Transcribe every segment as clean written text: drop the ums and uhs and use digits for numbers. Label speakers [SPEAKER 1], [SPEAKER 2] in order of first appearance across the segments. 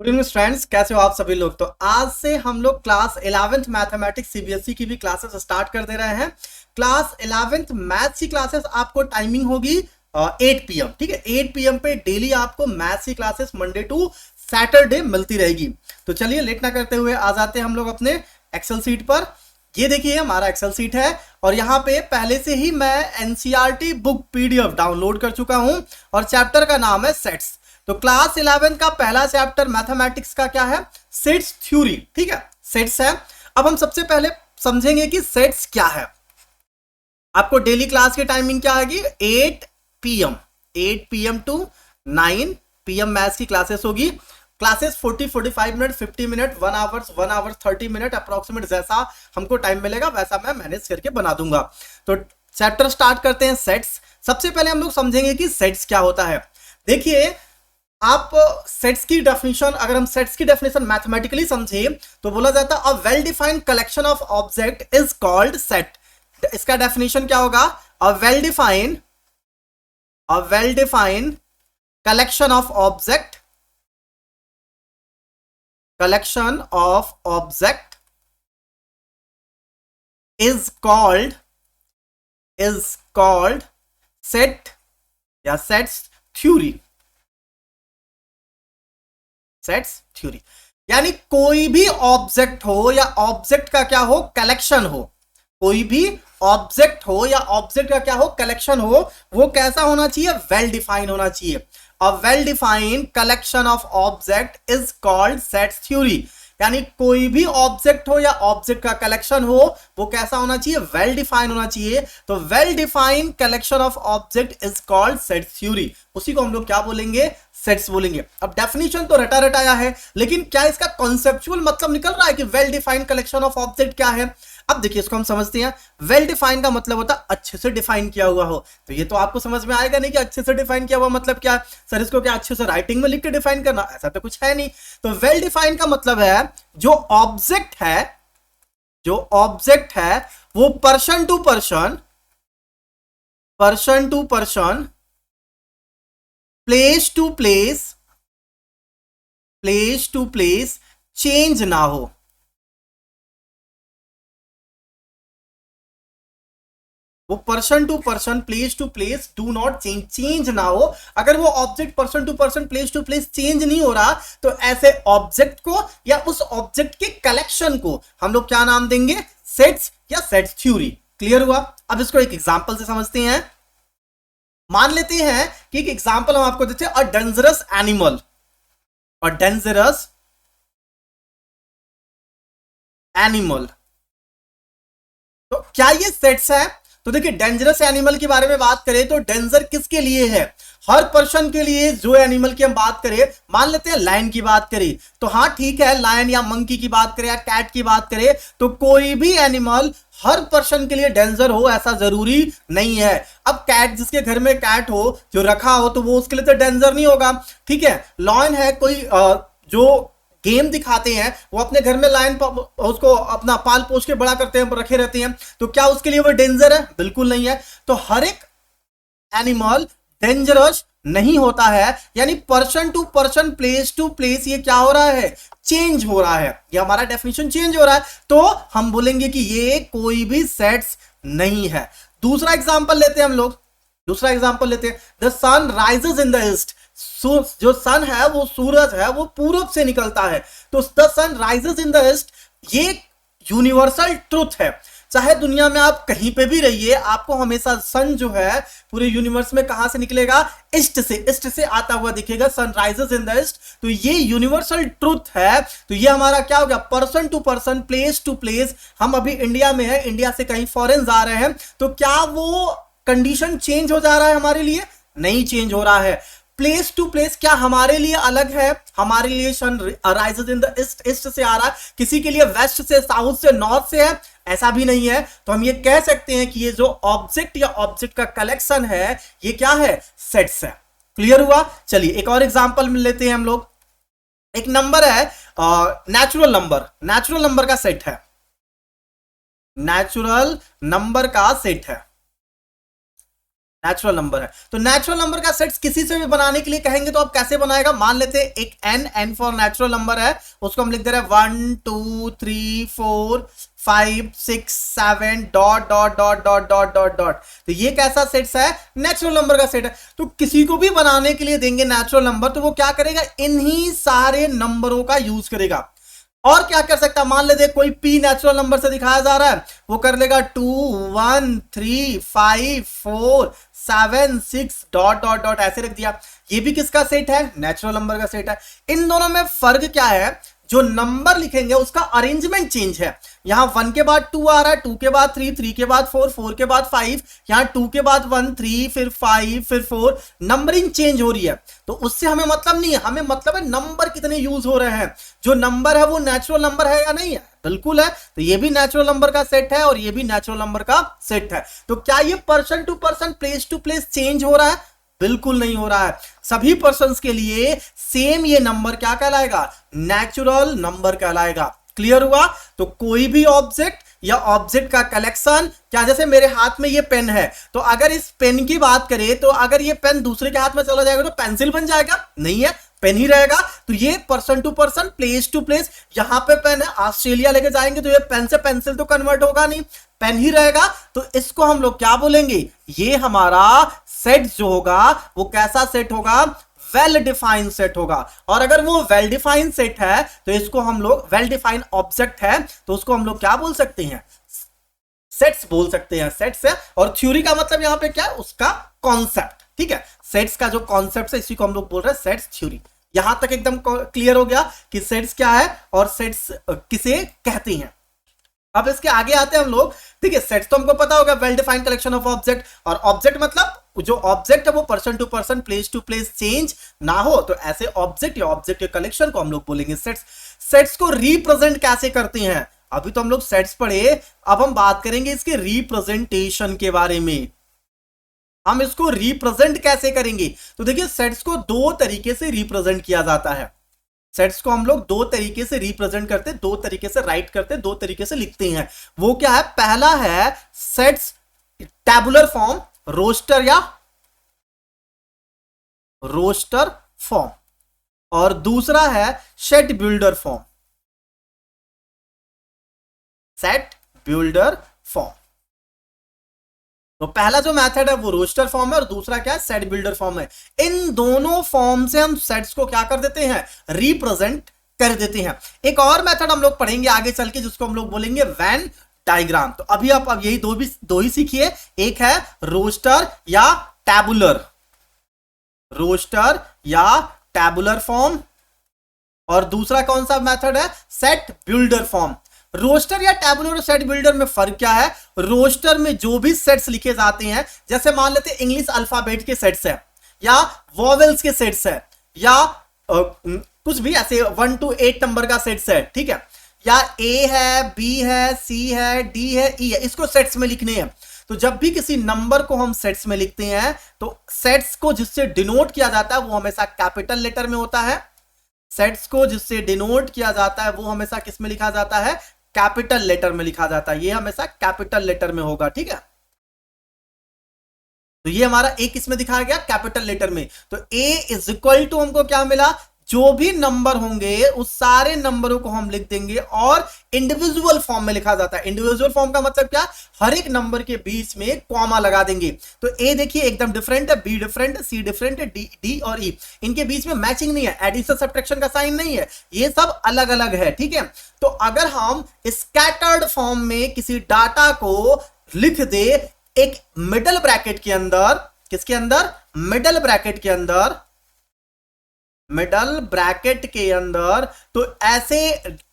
[SPEAKER 1] Good evening friends, कैसे हो आप सभी लोग। तो आज से हम लोग क्लास 11th मैथमेटिक्स सीबीएसई की भी क्लासेस स्टार्ट कर दे रहे हैं। क्लास 11th मैथ्स की क्लासेस आपको टाइमिंग होगी 8 PM। ठीक है, 8 PM पे डेली आपको मैथ्स की क्लासेस मंडे टू सैटरडे मिलती रहेगी। तो चलिए लेट ना करते हुए आ जाते हैं हम लोग अपने एक्सेल सीट पर। ये देखिए हमारा एक्सेल सीट है और यहाँ पे पहले से ही मैं एनसीईआरटी बुक पीडीएफ डाउनलोड कर चुका हूँ और चैप्टर का नाम है सेट्स। तो क्लास 11 का पहला चैप्टर मैथमेटिक्स का क्या है? Sets theory. ठीक है, सेट्स है। अब हम सबसे पहले समझेंगे कि सेट्स क्या है। आपको डेली क्लास की टाइमिंग क्या आएगी? 8 PM। 8 PM to 9 PM maths की क्लासेस होगी। Classes 40-45 minute, 50 minute, 1 hour 30 minute approximate, जैसा हमको टाइम मिलेगा वैसा मैं मैनेज करके बना दूंगा। तो चैप्टर स्टार्ट करते हैं सेट्स। सबसे पहले हम लोग समझेंगे कि सेट्स क्या होता है। देखिए, आप सेट्स की डेफिनेशन, अगर हम सेट्स की डेफिनेशन मैथमेटिकली समझे तो बोला जाता है a well defined collection of object is called set. इसका डेफिनेशन क्या होगा? A well defined collection of object is called set या सेट्स थ्योरी। सेट्स थ्योरी यानी कोई भी ऑब्जेक्ट हो या ऑब्जेक्ट का क्या हो? कलेक्शन हो। कोई भी ऑब्जेक्ट हो या ऑब्जेक्ट का क्या हो? कलेक्शन हो। वो कैसा होना चाहिए? वेल डिफाइन होना चाहिए। A well defined collection of object is called sets theory. यानी कोई भी ऑब्जेक्ट हो या ऑब्जेक्ट का कलेक्शन हो, वो कैसा होना चाहिए? वेल डिफाइन होना चाहिए। तो well defined collection of object is called sets theory. उसी को हम लोग क्या बोलेंगे? सेट्स बोलेंगे। अब डेफिनेशन तो रटा रटाया है, लेकिन क्या इसका कॉन्सेप्चुअल मतलब निकल रहा है कि well defined collection of object क्या है? अब देखिए, इसको हम समझते हैं। वेल डिफाइन का मतलब होता है अच्छे से डिफाइन किया हुआ हो। तो ये तो आपको समझ में आएगा नहीं कि अच्छे से डिफाइन किया हुआ मतलब क्या है। सर इसको क्या अच्छे से राइटिंग में लिख के डिफाइन करना? ऐसा तो कुछ है नहीं। तो वेल डिफाइन का मतलब है जो ऑब्जेक्ट है वो person to person, place to place change ना हो। वो person to person, place to place do not change ना हो। अगर वो object person to person, place to place change नहीं हो रहा, तो ऐसे ऑब्जेक्ट को या उस ऑब्जेक्ट के कलेक्शन को हम लोग क्या नाम देंगे? सेट्स या सेट्स थ्योरी। क्लियर हुआ? अब इसको एक एग्जांपल से समझते हैं। मान लेते हैं कि एक एग्जांपल हम आपको देते हैं, अ डेंजरस एनिमल। तो क्या ये सेट्स है? तो देखिए, डेंजरस एनिमल के बारे में बात करें तो डेंजर किसके लिए है? हर पर्सन के लिए। जो एनिमल की हम बात करें, मान लेते हैं लायन की बात करें, तो हाँ ठीक है, लायन या मंकी की बात करें या कैट की बात करें, तो कोई भी एनिमल हर पर्सन के लिए डेंजर हो ऐसा जरूरी नहीं है। अब कैट, जिसके घर में कैट हो, जो रखा हो, तो वो उसके लिए तो डेंजर नहीं होगा। ठीक है, लॉयन है, कोई जो गेम दिखाते हैं, वो अपने घर में लायन उसको अपना पाल पोष के बड़ा करते हैं, रखे रहते हैं, तो क्या उसके लिए वो डेंजर है? बिल्कुल नहीं है। तो हर एक एनिमल डेंजरस नहीं होता है। यानी person to person, place to place ये क्या हो रहा है? चेंज हो रहा है। ये हमारा डेफिनेशन चेंज हो रहा है, तो हम बोलेंगे कि ये कोई भी सेट्स नहीं है। दूसरा एग्जांपल लेते हैं हम लोग। The sun rises in the east. जो सन है, वो सूरज है, वो पूरब से निकलता है। तो the sun rises in the east, ये यूनिवर्सल ट्रुथ है। चाहे दुनिया में आप कहीं पे भी रहिए, आपको हमेशा सन जो है पूरे यूनिवर्स में कहां से निकलेगा? ईस्ट से आता हुआ दिखेगा। Sun rises in the east, तो ये यूनिवर्सल ट्रुथ है। तो ये हमारा क्या हो गया? Person to person, place to place. हम अभी इंडिया में है, इंडिया से कहीं फॉरेन जा रहे हैं, तो क्या वो कंडीशन चेंज हो जा रहा है? हमारे लिए नहीं चेंज हो रहा है। प्लेस टू प्लेस क्या हमारे लिए अलग है? हमारे लिए sun rises in the east से आ रहा है, किसी के लिए वेस्ट से, साउथ से, नॉर्थ से है, ऐसा भी नहीं है। तो हम ये कह सकते हैं कि ये जो ऑब्जेक्ट या ऑब्जेक्ट का कलेक्शन है, ये क्या है? सेट्स है। क्लियर हुआ? चलिए एक और एग्जांपल लेते हैं हम लोग। एक नंबर है, नेचुरल नंबर का सेट है। नेचुरल नंबर का सेट है। नेचुरल नंबर है। तो नेचुरल नंबर का सेट्स किसी से भी बनाने के लिए कहेंगे तो आप कैसे बनाएगा, मान लेते हैं एक एन फॉर नेचुरल नंबर है, उसको हम लिख दे रहे हैं 1 2 3 4 5 6 7 dot dot dot dot dot dot dot. तो ये कैसा सेट्स है, नेचुरल नंबर का सेट है। तो किसी को भी बनाने के लिए देंगे नेचुरल नंबर तो वो क्या करेगा, इन्हीं सारे नंबरों का यूज करेगा। और क्या कर सकता है, मान लेते कोई पी नेचुरल नंबर से दिखाया जा रहा है, वो कर लेगा 2 1 3 5 4 7 6 डॉट डॉट डॉट ऐसे रख दिया। ये भी किसका सेट है, नेचुरल नंबर का सेट है। इन दोनों में फर्क क्या है, जो नंबर लिखेंगे उसका अरेंजमेंट चेंज है। यहां 1 के बाद 2 आ रहा है, 2 के बाद 3, 3 के बाद 4, 4 के बाद 5, यहां 2 के बाद 1, 3 फिर 5 फिर 4, नंबरिंग चेंज हो रही है। तो उससे हमें मतलब नहीं है, हमें मतलब है नंबर कितने यूज हो रहे हैं। जो नंबर है वो नेचुरल नंबर है या नहीं है, बिल्कुल है। तो ये भी नेचुरल नंबर का सेट है और ये भी नेचुरल नंबर का सेट है। तो क्या ये person to person, place to place change हो रहा है, बिल्कुल नहीं हो रहा है। सभी पर्सन्स के लिए सेम ये नंबर क्या कहलाएगा, नेचुरल नंबर कहलाएगा। क्लियर हुआ। तो कोई भी ऑब्जेक्ट या ऑब्जेक्ट का कलेक्शन, क्या जैसे मेरे हाथ में ये पेन है, तो अगर इस पेन की बात करें तो अगर ये पेन दूसरे के हाथ में चला जाएगा तो पेंसिल बन जाएगा, नहीं है, पेन ही रहेगा। तो ये person to person, place to place, यहां पे पेन है, ऑस्ट्रेलिया लेके जाएंगे तो ये पेन से पेंसिल तो कन्वर्ट होगा नहीं, पेन ही रहेगा। तो इसको हम लोग क्या बोलेंगे, ये हमारा सेट जो होगा वो कैसा सेट होगा, वेल डिफाइंड सेट होगा। और अगर वो वेल डिफाइंड सेट है तो इसको हम लोग, वेल डिफाइंड ऑब्जेक्ट है तो उसको हम लोग क्या बोल सकते हैं, सेट्स बोल सकते हैं, सेट्स है। और थ्योरी का मतलब यहां पे क्या है, उसका कॉन्सेप्ट, ठीक है। सेट्स का जो कॉन्सेप्ट है इसी को हम लोग बोल रहे हैं सेट्स थ्योरी। यहां तक एकदम क्लियर हो गया कि सेट्स क्या है और सेट्स किसे कहते हैं। अब इसके आगे आते हैं हम लोग, ठीक है। सेट्स तो हमको पता होगा, well defined collection of object. और ऑब्जेक्ट मतलब जो ऑब्जेक्ट है वो person to person, place to place change ना हो, तो ऐसे ऑब्जेक्ट या ऑब्जेक्ट के कलेक्शन को हम लोग बोलेंगे सेट्स। सेट्स को रिप्रेजेंट कैसे करते हैं, अभी तो हम लोग सेट्स पढ़े, अब हम बात करेंगे इसके रिप्रेजेंटेशन के बारे में। हम इसको रिप्रेजेंट कैसे करेंगे, तो देखिए सेट्स को दो तरीके से रिप्रेजेंट किया जाता है। सेट्स को हम लोग दो तरीके से रिप्रेजेंट करते, दो तरीके से राइट करते, दो तरीके से लिखते हैं। वो क्या है, पहला है सेट्स टैबुलर फॉर्म, रोस्टर या रोस्टर फॉर्म, और दूसरा है set builder form, set builder form. तो पहला जो मेथड है वो रोस्टर फॉर्म है और दूसरा क्या है, सेट बिल्डर फॉर्म है। इन दोनों फॉर्म से हम सेट्स को क्या कर देते हैं, रिप्रेजेंट कर देते हैं। एक और मेथड हम लोग पढ़ेंगे आगे चल के जिसको हम लोग बोलेंगे वेन डायग्राम। तो अभी आप अब यही दो ही सीखिए, एक है रोस्टर या टैबुलर, रोस्टर या टैबुलर फॉर्म, और दूसरा कौन सा मेथड है, सेट बिल्डर फॉर्म। रोस्टर या टैबुलर और सेट बिल्डर में फर्क क्या है, रोस्टर में जो भी सेट्स लिखे जाते हैं, जैसे मान लेते हैं इंग्लिश अल्फाबेट के सेट्स है या वॉवेल्स के सेट्स है या कुछ भी ऐसे 1 to 8 नंबर का सेट्स है, ठीक है, या ए है, बी है, सी है, डी है, ई है, इसको सेट्स में लिखने हैं। तो जब भी किसी नंबर को हम सेट्स में लिखते हैं तो सेट्स को जिससे डिनोट किया जाता है वो हमेशा कैपिटल लेटर में होता है। सेट्स को जिससे डिनोट किया जाता है वो हमेशा किस में लिखा जाता है, कैपिटल लेटर में लिखा जाता है। ये हमेशा कैपिटल लेटर में होगा, ठीक है। तो ये हमारा ए किसमें दिखाया गया, कैपिटल लेटर में। तो ए इज इक्वल टू हमको क्या मिला, जो भी नंबर होंगे उस सारे नंबरों को हम लिख देंगे और इंडिविजुअल फॉर्म में लिखा जाता है। इंडिविजुअल फॉर्म का मतलब क्या, हर एक नंबर के बीच में कॉमा लगा देंगे। तो ए देखिए एकदम डिफरेंट है, बी डिफरेंट है, सी डिफरेंट है, डी और ई, इनके बीच में मैचिंग नहीं है, एडिशन सब्ट्रैक्शन का साइन नहीं है, ये सब अलग अलग है, ठीक है। तो अगर हम स्कैटर्ड फॉर्म में किसी डाटा को लिख दे एक मिडल ब्रैकेट के अंदर, किसके अंदर, मिडल ब्रैकेट के अंदर, मिडल ब्रैकेट के अंदर, तो ऐसे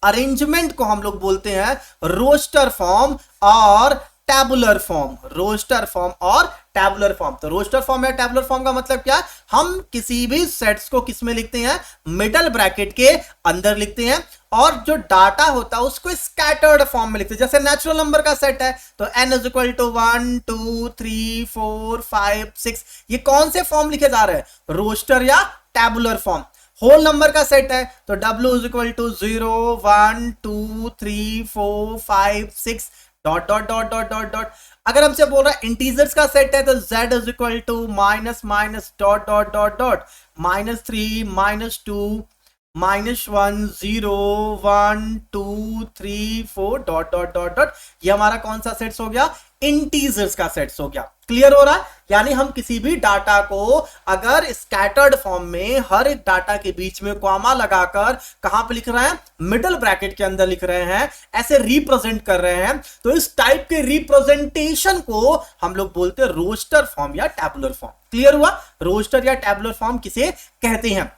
[SPEAKER 1] अरेंजमेंट को हम लोग बोलते हैं रोस्टर फॉर्म और टैबुलर फॉर्म। रोस्टर फॉर्म और टैबुलर फॉर्म। तो रोस्टर फॉर्म या टैबुलर फॉर्म का मतलब क्या, हम किसी भी सेट्स को किस में लिखते हैं, मिडल ब्रैकेट के अंदर लिखते हैं, और जो डाटा होता है उसको स्कैटर्ड फॉर्म में लिखते हैं। जैसे नेचुरल नंबर का सेट है तो n इज इक्वल टू 1 2 3 4 5 6, ये कौन से फॉर्म लिखे जा रहे हैं, रोस्टर या टैबुलर फॉर्म। होल नंबर का सेट है तो w is equal to 0 1 2 3 4 5 6, dot dot dot dot dot dot. अगर हमसे बोल रहा है इंटीजर्स का सेट है तो z is equal to minus minus dot dot dot dot -3 -2 -1 0 1 2 3 4 dot dot dot dot. ये हमारा कौन सा सेट्स हो गया? इंटीजर्स का सेट्स हो गया। क्लियर हो रहा है? यानी हम किसी भी डाटा को अगर स्कैटर्ड फॉर्म में हर एक डाटा के बीच में कॉमा लगाकर कहां पे लिख रहे हैं? मिडिल ब्रैकेट के अंदर लिख रहे हैं, ऐसे रिप्रेजेंट कर रहे हैं, तो इस टाइप के रिप्रेजेंटेशन को हम लोग बोलते हैं रोस्टर फॉर्म या टैबुलर फॉर्म। क्लियर हुआ? रोस्टर या टैबुलर फॉर्म किसे कहते हैं?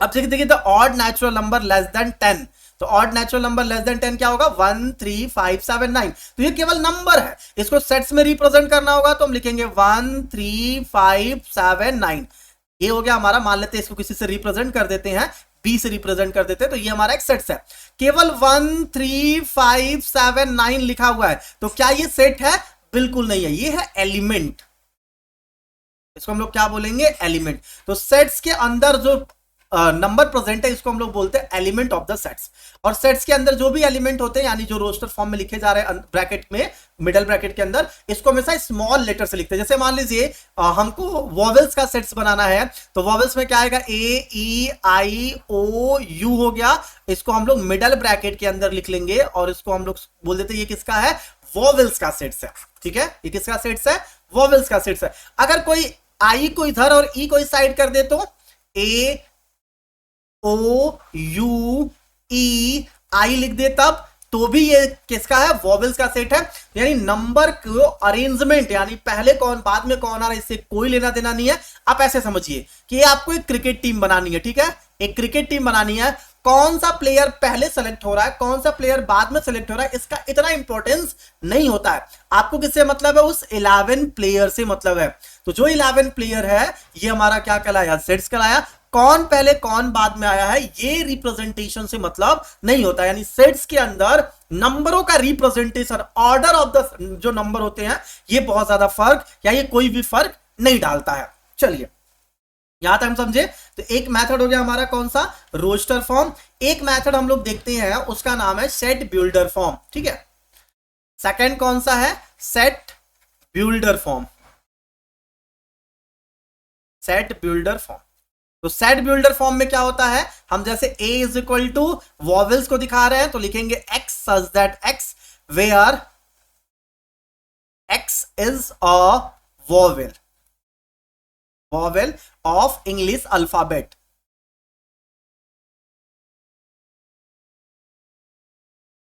[SPEAKER 1] अब देखिए the odd natural number less than 10, तो odd natural number less than 10 क्या होगा? 1 3 5 7 9। तो ये केवल नंबर है, इसको सेट्स में रिप्रेजेंट करना होगा तो हम लिखेंगे 1 3 5 7 9। ये हो गया हमारा। मान लेते हैं इसको किसी से रिप्रेजेंट कर देते हैं, बी से रिप्रेजेंट कर देते हैं, तो ये हमारा एक सेट्स है। केवल 1 3 5 7 9 लिखा हुआ है, तो क्या ये सेट है? बिल्कुल नहीं है, ये है एलिमेंट। इसको हम लोग क्या बोलेंगे? एलिमेंट। तो सेट्स के अंदर जो नंबर प्रेजेंट है इसको हम लोग बोलते हैं एलिमेंट ऑफ द सेट्स। और सेट्स के अंदर जो भी एलिमेंट होते हैं यानी जो रोस्टर फॉर्म में लिखे जा रहे हैं ब्रैकेट में, मिडिल ब्रैकेट के अंदर, इसको हमेशा स्मॉल लेटर से लिखते हैं। जैसे मान लीजिए हमको वॉवेल्स का सेट्स बनाना है, तो वॉवेल्स में क्या आएगा? ए ई आई ओ यू हो गया, इसको हम लोग मिडिल ब्रैकेट के अंदर लिख लेंगे और इसको हम लोग बोल देते हैं ये किसका है? वॉवेल्स का सेट्स है। ठीक है, ये किसका सेट्स है? वॉवेल्स का सेट्स है। अगर कोई आई को इधर और ई को इस साइड कर दे तो ए ओ यू ई आई लिख दे तब तो भी ये किसका है? वॉवेल्स का सेट है। यानी नंबर को अरेंजमेंट, यानी पहले कौन बाद में कौन आ रहा है, इससे कोई लेना देना नहीं है। आप ऐसे समझिए कि ये आपको एक क्रिकेट टीम बनानी है। ठीक है, एक क्रिकेट टीम बनानी है, कौन सा प्लेयर पहले सेलेक्ट हो रहा है, कौन सा प्लेयर बाद में सेलेक्ट हो रहा है, इसका इतना इंपॉर्टेंस नहीं होता है। आपको किससे मतलब है? उस 11 प्लेयर से मतलब है। तो जो 11 प्लेयर है ये हमारा क्या कहलाया? सेट्स कहलाया। कौन पहले कौन बाद में आया है ये रिप्रेजेंटेशन से मतलब नहीं होता। यानी सेट्स के अंदर नंबरों का रिप्रेजेंटेशन, ऑर्डर ऑफ द जो नंबर होते हैं, ये बहुत ज्यादा फर्क या ये कोई भी फर्क नहीं डालता है। चलिए यहां तक हम समझे। तो एक मेथड हो गया हमारा कौन सा? Roster form. एक मेथड हम लोग देखते हैं, उसका नाम है सेट बिल्डर फॉर्म। ठीक है, सेकंड कौन सा है? Set builder form. Set builder form. तो सेट बिल्डर फॉर्म में क्या होता है? हम जैसे a is equal to vowels को दिखा रहे हैं तो लिखेंगे x such that x where x is a vowel, vowel of English alphabet.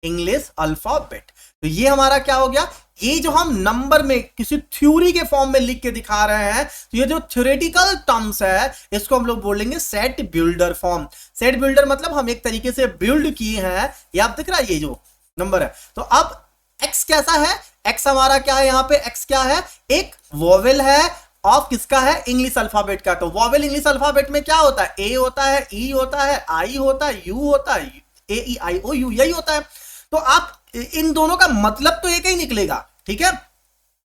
[SPEAKER 1] English alphabet. तो ये हमारा क्या हो गया? ये जो हम नंबर में किसी थ्योरी के फॉर्म में लिख के दिखा रहे हैं, तो ये जो थ्योरेटिकल टर्म्स है इसको हम लोग बोलेंगे set builder form. Set builder मतलब हम एक तरीके से बिल्ड किए हैं। ये आप दिख रहा है ये जो नंबर है। तो अब x कैसा है? x हमारा क्या है? यहाँ पे x क्या है? एक वॉवेल है ऑफ किसका है? इंग्लिश अल्फाबेट का। तो वॉवेल इंग्लिश अल्फाबेट में क्या होता है? ए होता है, ई होता है, आई होता है, यू होता है, ए ई आई ओ यू, यही होता है। तो आप इन दोनों का मतलब तो एक ही निकलेगा। ठीक है,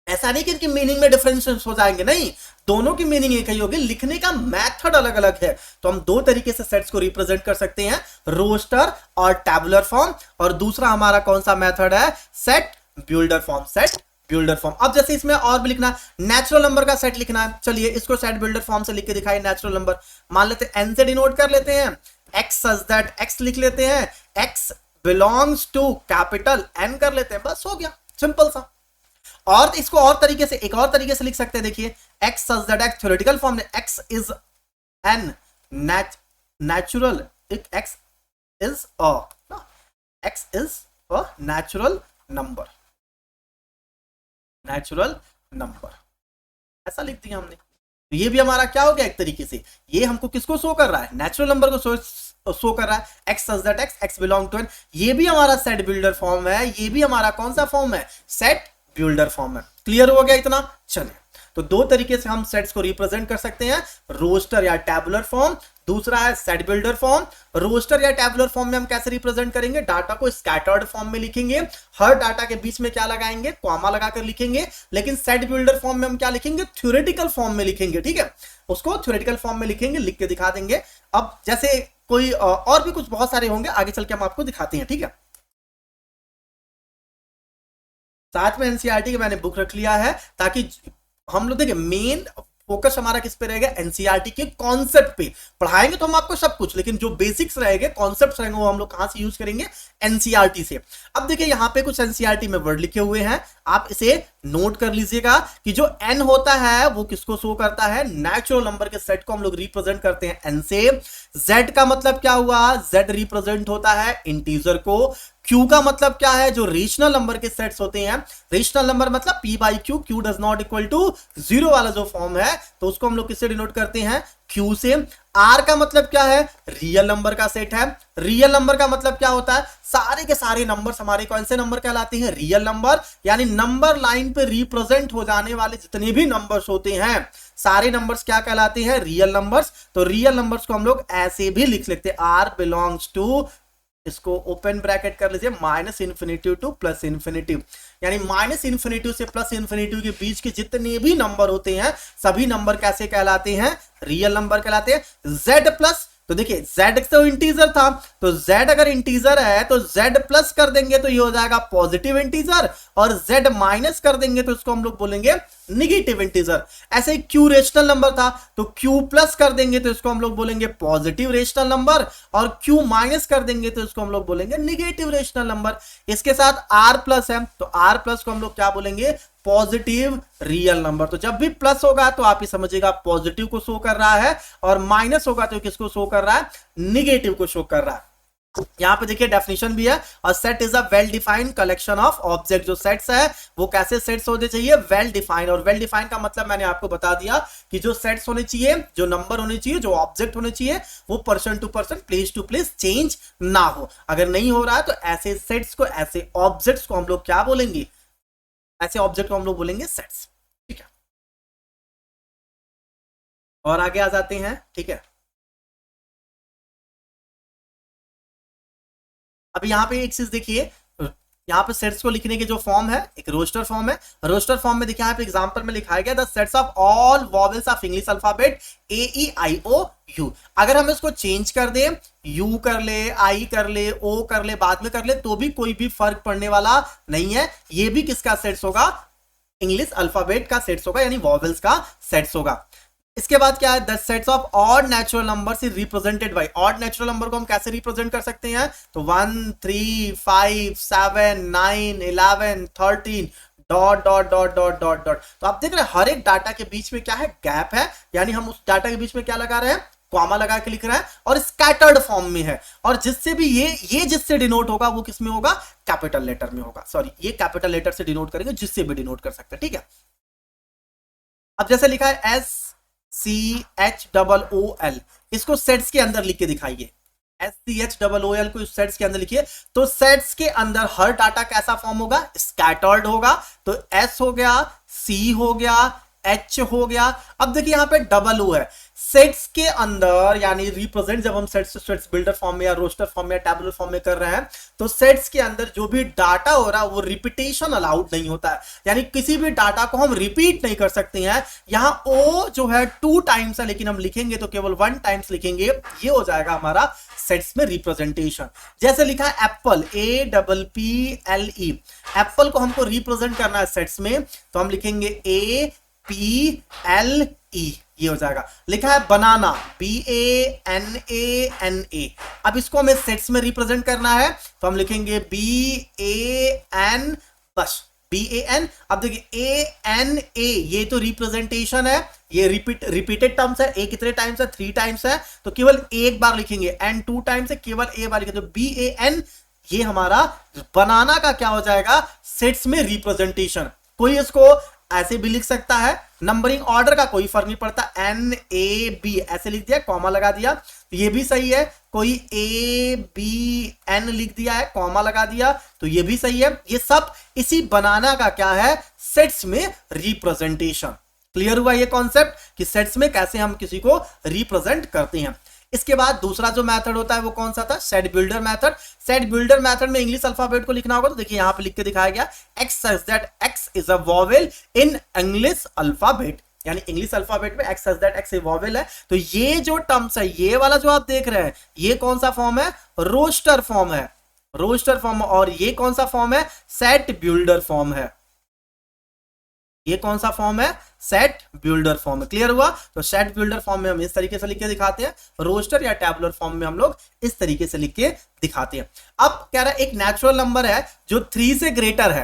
[SPEAKER 1] ऐसा नहीं कि इनकी मीनिंग में डिफरेंशिएशन हो जाएंगे, नहीं, दोनों की मीनिंग एक ही होगी, लिखने का मेथड अलग अलग है। तो हम दो तरीके से सेट्स को रिप्रेजेंट कर सकते हैं, रोस्टर और टैबुलर फॉर्म। और दूसरा हमारा कौन सा मेथड है? Set builder form. Set builder form. अब जैसे इसमें और भी लिखना है, नेचुरल नंबर का सेट लिखना है, चलिए इसको सेट बिल्डर फॉर्म से लिख के दिखाइए। नेचुरल नंबर मान लेते हैं n से डिनोट कर लेते हैं, x सच दैट x लिख लेते हैं, x belongs to capital N कर लेते हैं, बस हो गया, सिंपल सा। और इसको और तरीके से, एक और तरीके से लिख सकते हैं, देखिए x such that x theoretical form में x is N natural, x is a natural number, natural number ऐसा लिख दिया हमने। तो ये भी हमारा क्या हो गया? एक तरीके से ये हमको किसको शो कर रहा है? नेचुरल नंबर को शो कर रहा है। x such that x belong to n, ये भी हमारा सेट बिल्डर फॉर्म है। ये भी हमारा कौन सा फॉर्म है? सेट बिल्डर फॉर्म है। क्लियर हो गया इतना? चलिए, तो दो तरीके से हम सेट्स को रिप्रेजेंट कर सकते हैं, रोस्टर या टैबुलर फॉर्म, दूसरा है सेट बिल्डर फॉर्म। रोस्टर या टैबुलर फॉर्म में हम कैसे रिप्रेजेंट करेंगे? डाटा को स्कैटर्ड फॉर्म में लिखेंगे, हर डाटा के बीच में क्या लगाएंगे? कॉमा लगाकर लिखेंगे। लेकिन सेट बिल्डर फॉर्म में हम क्या लिखेंगे? थ्योरेटिकल फॉर्म में लिखेंगे। ठीक है, उसको थ्योरेटिकल फॉर्म में लिखेंगे, लिख के दिखा देंगे। अब जैसे कोई और भी कुछ बहुत सारे होंगे, आगे चल के हम आपको दिखाते हैं। ठीक है। साथ में एनसीईआरटी की मैंने बुक रख लिया है, ताकि हम लोग देखिए मेन फोकस हमारा किस पे रहेगा, एनसीईआरटी के कॉन्सेप्ट पे। पढ़ाएंगे तो हम आपको सब कुछ, लेकिन जो बेसिक्स रहेंगे, कॉन्सेप्ट्स रहेंगे, वो हम लोग कहां से यूज करेंगे, एनसीईआरटी से। अब देखिए यहां पे कुछ एनसीईआरटी में वर्ड लिखे हुए हैं, आप इसे नोट कर लीजिएगा कि जो एन होता है वो किसको शो करता है, नेचुरल नंबर के सेट को हम लोग रिप्रेजेंट करते हैं एन से। जेड का मतलब क्या हुआ, जेड रिप्रेजेंट होता है इंटीजर को। क्यू का मतलब क्या है, जो रेशनल नंबर के सेट्स होते हैं, रेशनल नंबर मतलब p by q, q does not equal to zero वाला जो फॉर्म है, तो उसको हम लोग किससे डिनोट करते हैं, क्यू से। आर का मतलब क्या है, रियल नंबर का सेट है। रियल नंबर का मतलब क्या होता है, सारे के सारे नंबर्स हमारे कौन से नंबर कहलाते हैं, रियल नंबर, यानी नंबर लाइन पे रिप्रेजेंट हो जाने वाले जितने भी नंबर्स होते हैं, सारे नंबर्स क्या कहलाते हैं, रियल नंबर्स। तो रियल नंबर्स को हम लोग ऐसे भी लिख लेते हैं, आर बिलोंग्स टू, इसको ओपन ब्रैकेट कर लीजिए, minus infinity two plus infinity, यानी माइनस इन्फिनिटी से प्लस इन्फिनिटी के बीच के जितने भी नंबर होते हैं, सभी नंबर कैसे कहलाते हैं, रियल नंबर कहलाते हैं। जेड प्लस, तो देखिए z तो इंटीजर था, तो z अगर इंटीजर है तो z प्लस कर देंगे तो ये हो जाएगा पॉजिटिव इंटीजर, और z माइनस कर देंगे तो इसको हम लोग बोलेंगे निगेटिव इंटीजर। ऐसे ही q रेशनल नंबर था, तो q प्लस कर देंगे तो इसको हम लोग बोलेंगे पॉजिटिव रेशनल नंबर, और q माइनस कर देंगे तो इसको हम लोग बोलेंगे निगेटिव रेशनल नंबर। इसके साथ r प्लस है, तो r प्लस को हम लोग क्या बोलेंगे, पॉजिटिव रियल नंबर। तो जब भी प्लस होगा तो आप ही समझिएगा पॉजिटिव को शो कर रहा है, और माइनस होगा तो किसको शो कर रहा है, निगेटिव को शो कर रहा है। यहां पे देखिए डेफिनेशन भी है, और set is a well defined collection of object. जो सेट्स है वो कैसे सेट्स होने चाहिए, वेल डिफाइंड। और वेल डिफाइंड का मतलब मैंने आपको बता दिया कि जो सेट्स होने चाहिए, जो नंबर होने चाहिए, जो ऑब्जेक्ट होने चाहिए, वो person to person, place to place change ना हो। अगर नहीं हो रहा है तो ऐसे सेट्स को, ऐसे ऑब्जेक्ट्स को हम लोग क्या बोलेंगे, ऐसे ऑब्जेक्ट को हम लोग बोलेंगे सेट्स। ठीक है, और आगे आ जाते हैं। ठीक है, अब यहां पे एक चीज देखिए, यहाँ पे सेट्स को लिखने के जो फॉर्म है, एक रोस्टर फॉर्म है। रोस्टर फॉर्म में देखिए यहाँ पे एग्जांपल में लिखा गया the sets of all vowels of English alphabet A E I O U. अगर हम इसको चेंज कर दें, यू कर ले, आई कर ले, ओ कर ले, बाद में कर ले, तो भी कोई भी फर्क पड़ने वाला नहीं है। ये भी किसका सेट्स होगा, इंग्लिश अल्फाबेट का सेट्स होगा, यानी वॉवेल्स का सेट्स होगा। इसके बाद क्या है, the sets of odd natural numbers is represented by. Odd natural number को हम कैसे रिप्रेजेंट कर सकते हैं, तो 1 3 5 7 9 11 13 dot dot dot dot dot dot. तो आप देख रहे हैं हर एक डाटा के बीच में क्या है, गैप है, यानी हम उस डाटा के बीच में क्या लगा रहे हैं, कॉमा लगा के लिख रहा है, और स्कैटर्ड फॉर्म में है। और जिससे भी ये जिससे डिनोट होगा वो किस में होगा, कैपिटल लेटर में होगा। सॉरी, ये कैपिटल लेटर से डिनोट करेंगे, जिससे भी डिनोट कर सकते हैं। ठीक है, अब जैसे लिखा है SCHOOL, इसको सेट्स के अंदर लिख के दिखाइए। SCHOOL को सेट्स के अंदर लिखिए, तो सेट्स के अंदर हर डाटा कैसा फॉर्म होगा, स्कैटर्ड होगा। तो S हो गया, C हो गया, H हो गया। अब देखिए यहां पे डबल O है, सेट्स के अंदर, यानी रिप्रेजेंट जब हम सेट्स बिल्डर फॉर्म में या रोस्टर फॉर्म में या टैबुलर फॉर्म में कर रहे हैं, तो सेट्स के अंदर जो भी डाटा हो रहा है वो रिपीटेशन अलाउड नहीं होता है, यानी किसी भी डाटा को हम रिपीट नहीं कर सकते हैं। यहां ओ जो है 2 टाइम्स है, लेकिन हम लिखेंगे तो केवल 1 टाइम्स लिखेंगे, ये हो जाएगा हमारा सेट्स में रिप्रेजेंटेशन। जैसे लिखा है एप्पल, APPLE, एप्पल को हमको रिप्रेजेंट करना है सेट्स में, तो हम लिखेंगे APLE, ये हो जाएगा। लिखा है बनाना, BANANA, अब इसको हमें सेट्स में रिप्रेजेंट करना है, तो हम लिखेंगे BAN, बस BAN। अब देखिए ANA, ये तो रिप्रेजेंटेशन है, ये रिपीटेड टर्म्स है। A कितने टाइम्स है, 3 टाइम्स है, तो केवल एक बार लिखेंगे। N 2 टाइम्स है, केवल एक बार लिखेंगे, तो BAN, ये हमारा बनाना का क्या हो जाएगा, सेट्स में रिप्रेजेंटेशन। कोई इसको ऐसे भी लिख सकता है, नंबरिंग ऑर्डर का कोई फर्क नहीं पड़ता, NAB ऐसे लिख दिया, कॉमा लगा दिया, तो ये भी सही है। कोई ABN लिख दिया है, कॉमा लगा दिया, तो ये भी सही है। ये सब इसी बनाना का क्या है, सेट्स में रिप्रेजेंटेशन। क्लियर हुआ ये कॉन्सेप्ट कि सेट्स में कैसे हम किसी को रिप्रेजेंट करते हैं। इसके बाद दूसरा जो मेथड होता है वो कौन सा था, set builder method. Set builder method में इंग्लिश अल्फाबेट को लिखना होगा, तो देखिए यहां पे लिख के दिखाया गया, x such that x is a vowel in English alphabet, यानी इंग्लिश अल्फाबेट में x such that x vowel है। तो ये जो टर्म्स है, ये वाला जो आप देख रहे हैं, ये कौन सा फॉर्म है, रोस्टर फॉर्म है, रोस्टर फॉर्म। और ये कौन सा फॉर्म है, सेट बिल्डर फॉर्म है। ये कौन सा फॉर्म है? सेट बिल्डर फॉर्म है। क्लियर हुआ? तो सेट बिल्डर फॉर्म में हम इस तरीके से लिख के दिखाते हैं, रोस्टर या टैबुलर फॉर्म में हम लोग इस तरीके से लिख के दिखाते हैं। अब कह रहा है एक नेचुरल नंबर है जो 3 से ग्रेटर है,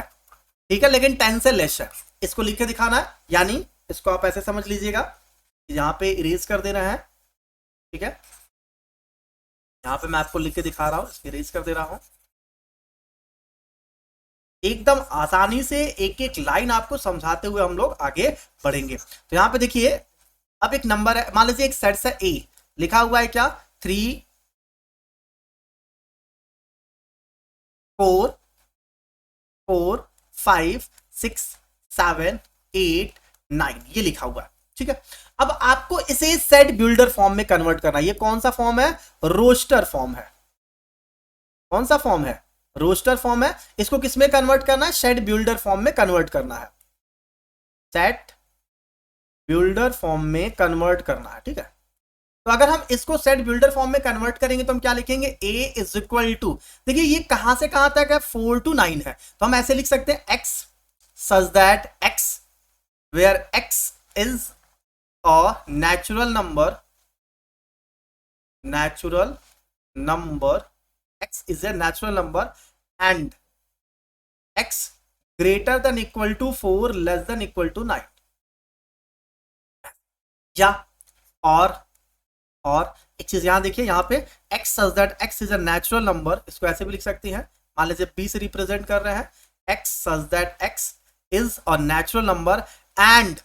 [SPEAKER 1] ठीक है, लेकिन 10 से लेस है, इसको लिख के दिखाना है। यानी इसको आप ऐसे समझ लीजिएगा, यहां पे इरेज कर देना है, ठीक है, यहां पे मैं आपको लिख के दिखा रहा हूं, इसको इरेज कर दे रहा हूं। एकदम आसानी से एक एक लाइन आपको समझाते हुए हम लोग आगे बढ़ेंगे। तो यहां पे देखिए, अब एक नंबर है, मान लीजिए एक सेट है ए, लिखा हुआ है क्या? 3 4 4 5 6 7 8 9 ये लिखा हुआ है, ठीक है। अब आपको इसे सेट बिल्डर फॉर्म में कन्वर्ट करना है। ये कौन सा फॉर्म है? रोस्टर फॉर्म है। कौन सा फॉर्म है? रोस्टर फॉर्म है। इसको किस में कन्वर्ट करना है? सेट बिल्डर फॉर्म में कन्वर्ट करना है, सेट बिल्डर फॉर्म में कन्वर्ट करना है, ठीक है। तो अगर हम इसको सेट बिल्डर फॉर्म में कन्वर्ट करेंगे तो हम क्या लिखेंगे? a इज इक्वल टू, देखिए ये कहां से कहां तक है? 4 to 9 है, तो हम ऐसे लिख सकते हैं x such that x where x is a natural number, x is a natural number and x greater than equal to 4 less than equal to 9, या और एक चीज यहां देखिए, यहां पे x such that x is a natural number, इसको ऐसे भी लिख सकते हैं, मान लीजिए p से रिप्रेजेंट कर रहे हैं, x such that x is a natural number and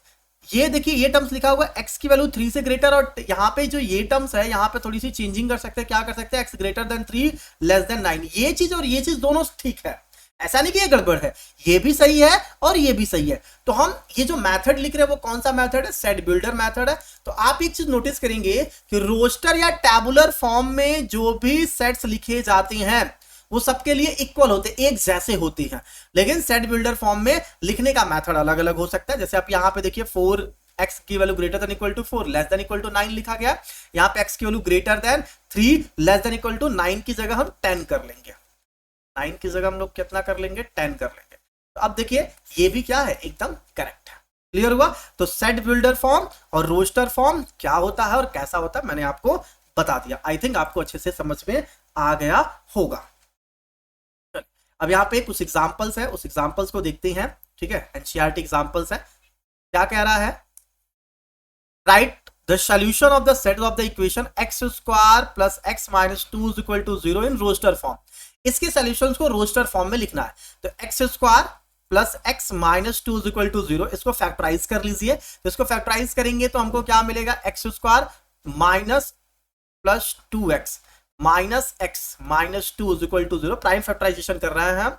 [SPEAKER 1] ये देखिए ये टर्म्स लिखा हुआ है x की वैल्यू 3 से ग्रेटर, और यहाँ पे जो ये टर्म्स है यहाँ पे थोड़ी सी चेंजिंग कर सकते हैं, क्या कर सकते हैं? x greater than 3 less then 9, ये चीज और ये चीज दोनों ठीक है, ऐसा नहीं कि ये गड़बड़ है, ये भी सही है और ये भी सही है। तो हम ये जो मेथड लिख रहे हैं वो कौन सा मेथड है? सेट बिल्डर मेथड है। तो आप एक चीज नोटिस करेंगे कि रोस्टर या टैबुलर फॉर्म में जो भी सेट्स लिखे जाते हैं वो सबके लिए इक्वल होते, एक जैसे होते हैं, लेकिन सेट बिल्डर फॉर्म में लिखने का मेथड अलग अलग हो सकता है। जैसे आप यहाँ पे देखिए 4 x की value greater than equal to 4 less than equal to 9 लिखा गया, यहाँ पे x की value greater than 3 less than equal to 9 की जगह हम 10 कर लेंगे, 9 की जगह हम लोग कितना कर लेंगे? 10 कर लेंगे। तो अब देखिए ये भी क्या है? एकदम करेक्ट है। क्लियर हुआ? तो सेट बिल्डर फॉर्म और रोस्टर फॉर्म क्या होता है और कैसा होता है मैंने आपको बता दिया। आई थिंक आपको अच्छे से समझ में आ गया होगा। अब यहाँ पे कुछ एग्जांपल्स है, उस एग्जांपल्स को देखते हैं, ठीक है, एनसीईआरटी एग्जांपल्स है। क्या कह रहा है? Write the solution of the set of the equation x square plus x minus 2 is equal to 0 in roster form. इसके सॉल्यूशंस को रोस्टर फॉर्म में लिखना है। तो x square plus x minus 2 is equal to 0, इसको factorise कर लीजिए। तो इसको फैक्टराइज करेंगे तो हमको क्या मिलेगा? x square minus plus 2x minus x minus 2 is equal to 0, prime factorisation कर रहे हैं हम।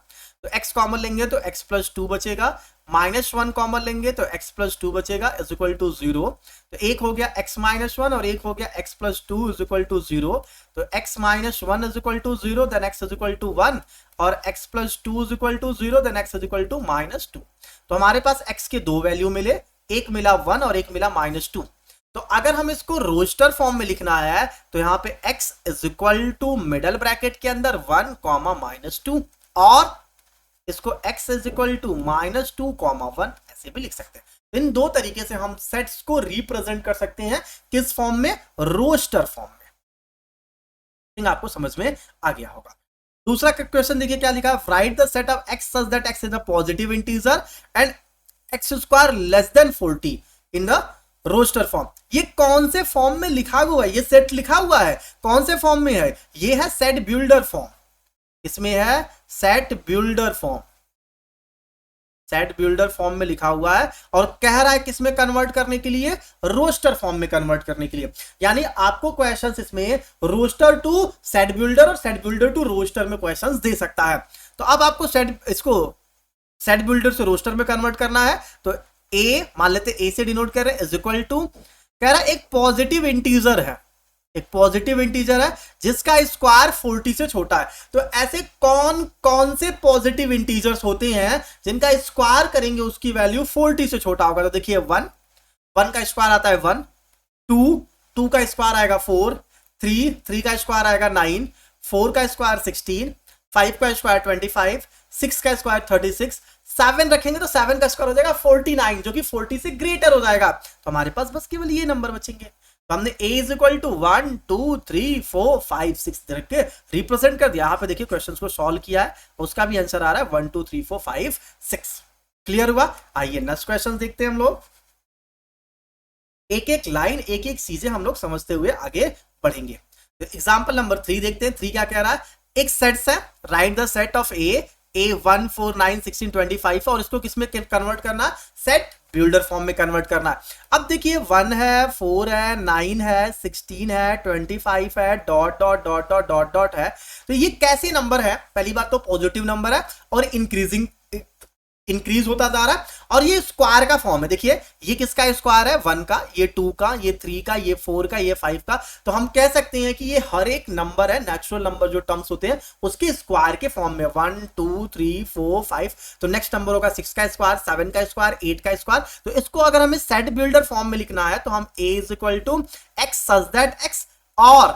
[SPEAKER 1] तो x कॉमन लेंगे तो x प्लस 2 बचेगा, माइनस 1 कॉमन लेंगे तो x प्लस 2 बचेगा इज इक्वल टू 0। तो एक हो गया x माइनस 1 और एक हो गया x plus 2 is equal to 0। तो x minus 1 is equal to 0 then x is equal to 1 और x plus 2 is equal to 0 then x is equal to minus 2। तो हमारे पास x के दो वैल्यू मिले, एक मिला 1 और एक मिला माइनस 2। तो अगर हम इसको रोस्टर फॉर्म में लिखना है तो यहाँ पे x is equal to middle bracket के अंदर 1 कॉमा माइनस 2 और इसको x is equal to minus 2 comma 1 ऐसे भी लिख सकते हैं। इन दो तरीके से हम सेट्स को रिप्रेजेंट कर सकते हैं, किस फॉर्म में? रोस्टर फॉर्म में। आपको समझ में आ गया होगा। दूसरा क्वेश्चन देखिए क्या लिखा है? Write the set of x such that x is a positive integer and x square less than 40 in the roster form. ये कौन से फॉर्म में लिखा हुआ है? ये सेट लिखा हुआ है, कौन से फॉर्म में है? ये है सेट बिल्डर फॉर्म। इसमें है set builder form, set builder form में लिखा हुआ है और कह रहा है किसमें कन्वर्ट करने के लिए? रोस्टर फॉर्म में कन्वर्ट करने के लिए। यानी आपको क्वेश्चंस इसमें रोस्टर टू सेट बिल्डर और सेट बिल्डर टू रोस्टर में क्वेश्चंस दे सकता है। तो अब आपको इसको सेट बिल्डर से रोस्टर में कन्वर्ट करना है। तो a मान लेते a से डिनोट कर रहे हैं इज इक्वल टू, कह रहा है एक पॉजिटिव इंटीजर है, एक पॉजिटिव इंटीजर है जिसका स्क्वायर 40 से छोटा है। तो ऐसे कौन कौन से पॉजिटिव इंटीजर्स होते हैं जिनका स्क्वायर करेंगे उसकी वैल्यू 40 से छोटा होगा? तो देखिए 1 का स्क्वायर आता है 1, 2 का स्क्वायर आएगा 4, 3 का स्क्वायर आएगा 9, 4 का स्क्वायर 16, 5 का स्क्वायर 25, 6 का स्क्वायर 36, 7 रखेंगे तो 7 का स्क्वायर हो जाएगा 49, जो कि 40 से ग्रेटर हो जाएगा। तो हमारे पास बस केवल ये नंबर बचेंगे। तो हमने a इज इक्वल टू 1 2 3 4 5 6 रख के रिप्रेजेंट कर दिया। यहाँ पे देखिए क्वेश्चन को सॉल्व किया है, उसका भी आंसर आ रहा है 1 2 3 4 5 6। क्लियर हुआ? आइए नेक्स्ट क्वेश्चन देखते हैं हम लोग। एक एक लाइन एक एक चीजें हम लोग समझते हुए आगे बढ़ेंगे। तो एग्जांपल नंबर 3 देखते हैं। 3 क्या कह रहा है? एक सेट है, राइट द सेट ऑफ ए 1 4 9 16 25 और इसको किसमें कन्वर्ट करना? सेट बिल्डर फॉर्म में कन्वर्ट करना। अब देखिए 1 है, 4 है, 9 है, 16 है, 25 है, dot dot dot dot dot dot है। तो ये कैसे नंबर है? पहली बात तो पॉजिटिव नंबर है और इंक्रीज होता जा रहा है, और ये स्क्वायर का फॉर्म है। देखिए ये किसका स्क्वायर है? 1 का, ये 2 का, ये 3 का, ये 4 का, ये 5 का। तो हम कह सकते हैं कि ये हर एक नंबर है, नेचुरल नंबर जो टर्म्स होते हैं उसके स्क्वायर के फॉर्म में 1 2 3 4 5। तो नेक्स्ट नंबर होगा 6 का स्क्वायर, 7 का स्क्वायर, 8 का स्क्वायर। तो इसको अगर हमें सेट बिल्डर फॉर्म में लिखना है तो हम a is equal to x such that x और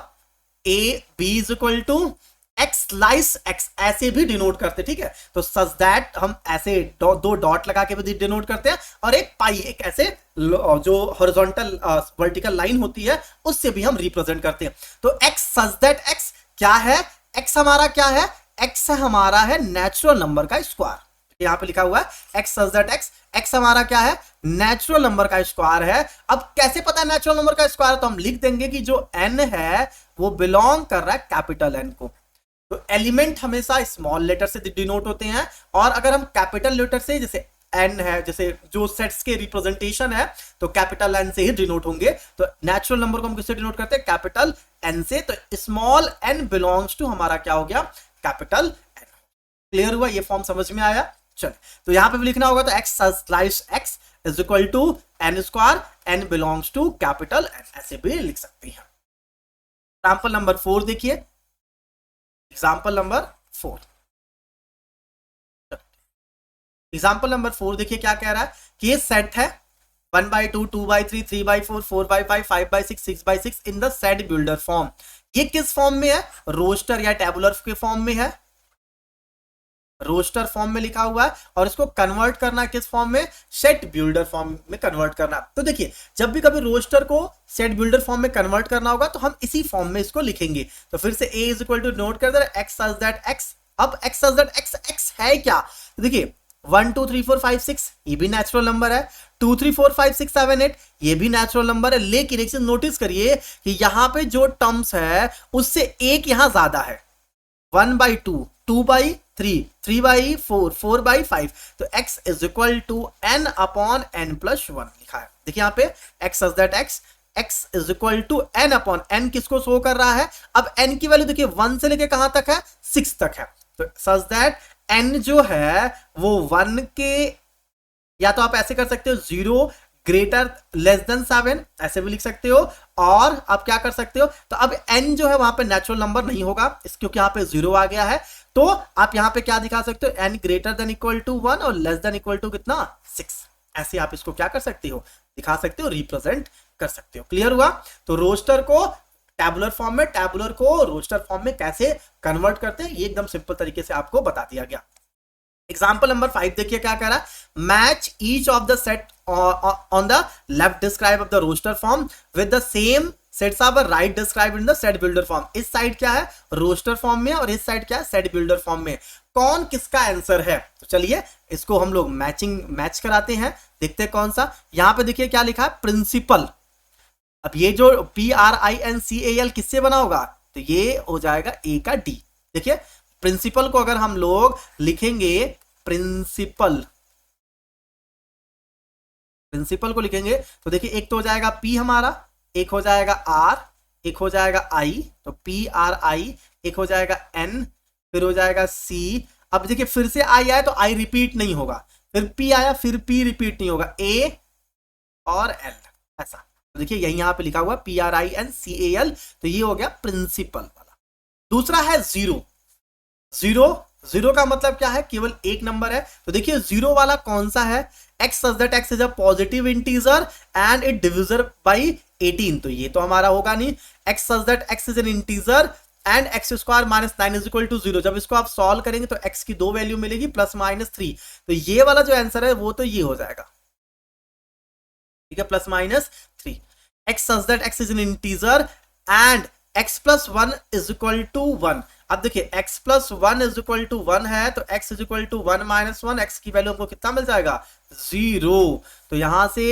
[SPEAKER 1] a b is equal to x slice x ऐसे भी डिनोट करते। ठीक है, तो सच दैट हम ऐसे दो डॉट लगा के भी डिनोट करते हैं, और एक पाई एक ऐसे जो हॉरिजॉन्टल वर्टिकल लाइन होती है उससे भी हम रिप्रेजेंट करते हैं। तो एक्स सच दैट एक्स क्या है? एक्स हमारा क्या है? एक्स हमारा है नेचुरल नंबर का स्क्वायर। यहां पे लिखा हुआ है x such that x. X हमारा क्या है? नेचुरल नंबर का स्क्वायर है। अब कैसे पता है नेचुरल नंबर का स्क्वायर? तो हम लिख देंगे कि जो n है वो बिलोंग कर रहा है कैपिटल N को। तो एलिमेंट हमेशा स्मॉल लेटर से डिनोट होते हैं, और अगर हम कैपिटल लेटर से, जैसे n है, जैसे जो सेट्स के रिप्रेजेंटेशन है तो कैपिटल N से ही डिनोट होंगे। तो नेचुरल नंबर को हम किससे डिनोट करते हैं? कैपिटल N से। तो स्मॉल n बिलोंग्स टू हमारा क्या हो गया? Capital N। क्लियर हुआ? ये फॉर्म समझ में आया? चलिए, तो यहां पे भी लिखना होगा तो x slice x is equal to n square, n belongs to capital N, ऐसे भी लिख सकते हैं। एग्जाम्पल नंबर 4 देखिए। एग्जाम्पल नंबर 4, एग्जाम्पल नंबर 4 देखिए क्या कह रहा है कि ये सेट है 1/2 2/3 3/4 4/5 5/6 6/6 इन द सेट बिल्डर फॉर्म। ये किस फॉर्म में है? रोस्टर या टेबुलर के फॉर्म में है, रोस्टर फॉर्म में लिखा हुआ है, और इसको कन्वर्ट करना किस फॉर्म में? सेट बिल्डर फॉर्म में कन्वर्ट करना। तो देखिए जब भी कभी रोस्टर को सेट बिल्डर फॉर्म में कन्वर्ट करना होगा तो हम इसी फॉर्म में इसको लिखेंगे। तो फिर से a is equal to note कर दे एक्स सच दैट एक्स। अब x such that x, x है क्या? तो देखिए 1 2 3 4 5 6 ये भी नेचुरल नंबर है, 2 3 4 5 6 7 8 ये भी नेचुरल नंबर है। लेकिन एक चीज नोटिस करिए कि यहाँ पे जो टर्म्स है उससे एक यहां ज्यादा है, 1/2 2/3 3/4 4/5। तो x is equal to n upon n plus 1 लिखा है। देखिए यहाँ पे x such that x, x is equal to n upon n किसको शो कर रहा है? अब n की वैल्यू देखिए 1 से लेके कहां तक है? 6 तक है। तो सच दैट n जो है वो 1 के, या तो आप ऐसे कर सकते हो 0 ग्रेटर लेस देन 7 ऐसे भी लिख सकते हो, और आप क्या कर सकते हो? तो अब n जो है वहां पे नेचुरल नंबर नहीं होगा क्योंकि यहाँ पे 0 आ गया है। तो आप यहाँ पे क्या दिखा सकते हो? n greater than equal to 1 और लेस देन इक्वल टू कितना? 6। ऐसे आप इसको क्या कर सकते हो? दिखा सकते हो, रिप्रेजेंट कर सकते हो। क्लियर हुआ? तो रोस्टर को टैबुलर फॉर्म में, टैबुलर को रोस्टर फॉर्म में कैसे कन्वर्ट करते हैं ये एकदम सिंपल तरीके से आपको बता दिया गया। एग्जाम्पल नंबर 5 देखिए क्या कह रहा है? Match each of the set on the left describe of the roster form with the same sets of right describe in the set builder form. इस साइड क्या है? रोस्टर फॉर्म में, और इस साइड क्या है? सेट बिल्डर फॉर्म में। कौन किसका आंसर है? तो चलिए इसको हम लोग मैच कराते हैं, देखते हैं कौन सा। यहां पे देखिए क्या लिखा है? प्रिंसिपल। अब ये जो PRINCAL किससे बना होगा? तो ये हो जाएगा A का D। देखिए प्रिंसिपल को अगर हम लोग लिखेंगे, प्रिंसिपल को लिखेंगे तो देखिए एक तो हो जाएगा P हमारा, एक हो जाएगा R, एक हो जाएगा I, तो PRI, एक हो जाएगा N, फिर हो जाएगा C। अब देखिए फिर से I आया तो I रिपीट नहीं होगा, फिर P आया फिर P रिपीट नहीं होगा, A और L ऐसा। तो देखिए यही यहां पे लिखा हुआ PRINCAL, तो ये हो गया प्रिंसिपल वाला। दूसरा है जीरो। जीरो का मतलब क्या है? केवल एक नंबर है। तो देखिए जीरो वाला कौन सा है? x such that x is a positive integer and it divisible by 18। तो ये तो हमारा होगा नहीं। x such that x is an integer and x square minus 9 is equal to 0। जब इसको आप सॉल्व करेंगे तो एक्स की 2 वैल्यू मिलेगी प्लस माइनस 3। तो ये वाला जो आंसर है वो तो ये हो जाएगा, ठीक है, plus minus 3। X such that x is an integer and x plus 1 is equal to 1। अब देखिए x plus 1 is equal to 1 है तो x is equal to 1 minus 1, x की वैल्यू हमको कितना मिल जाएगा, 0। तो यहां से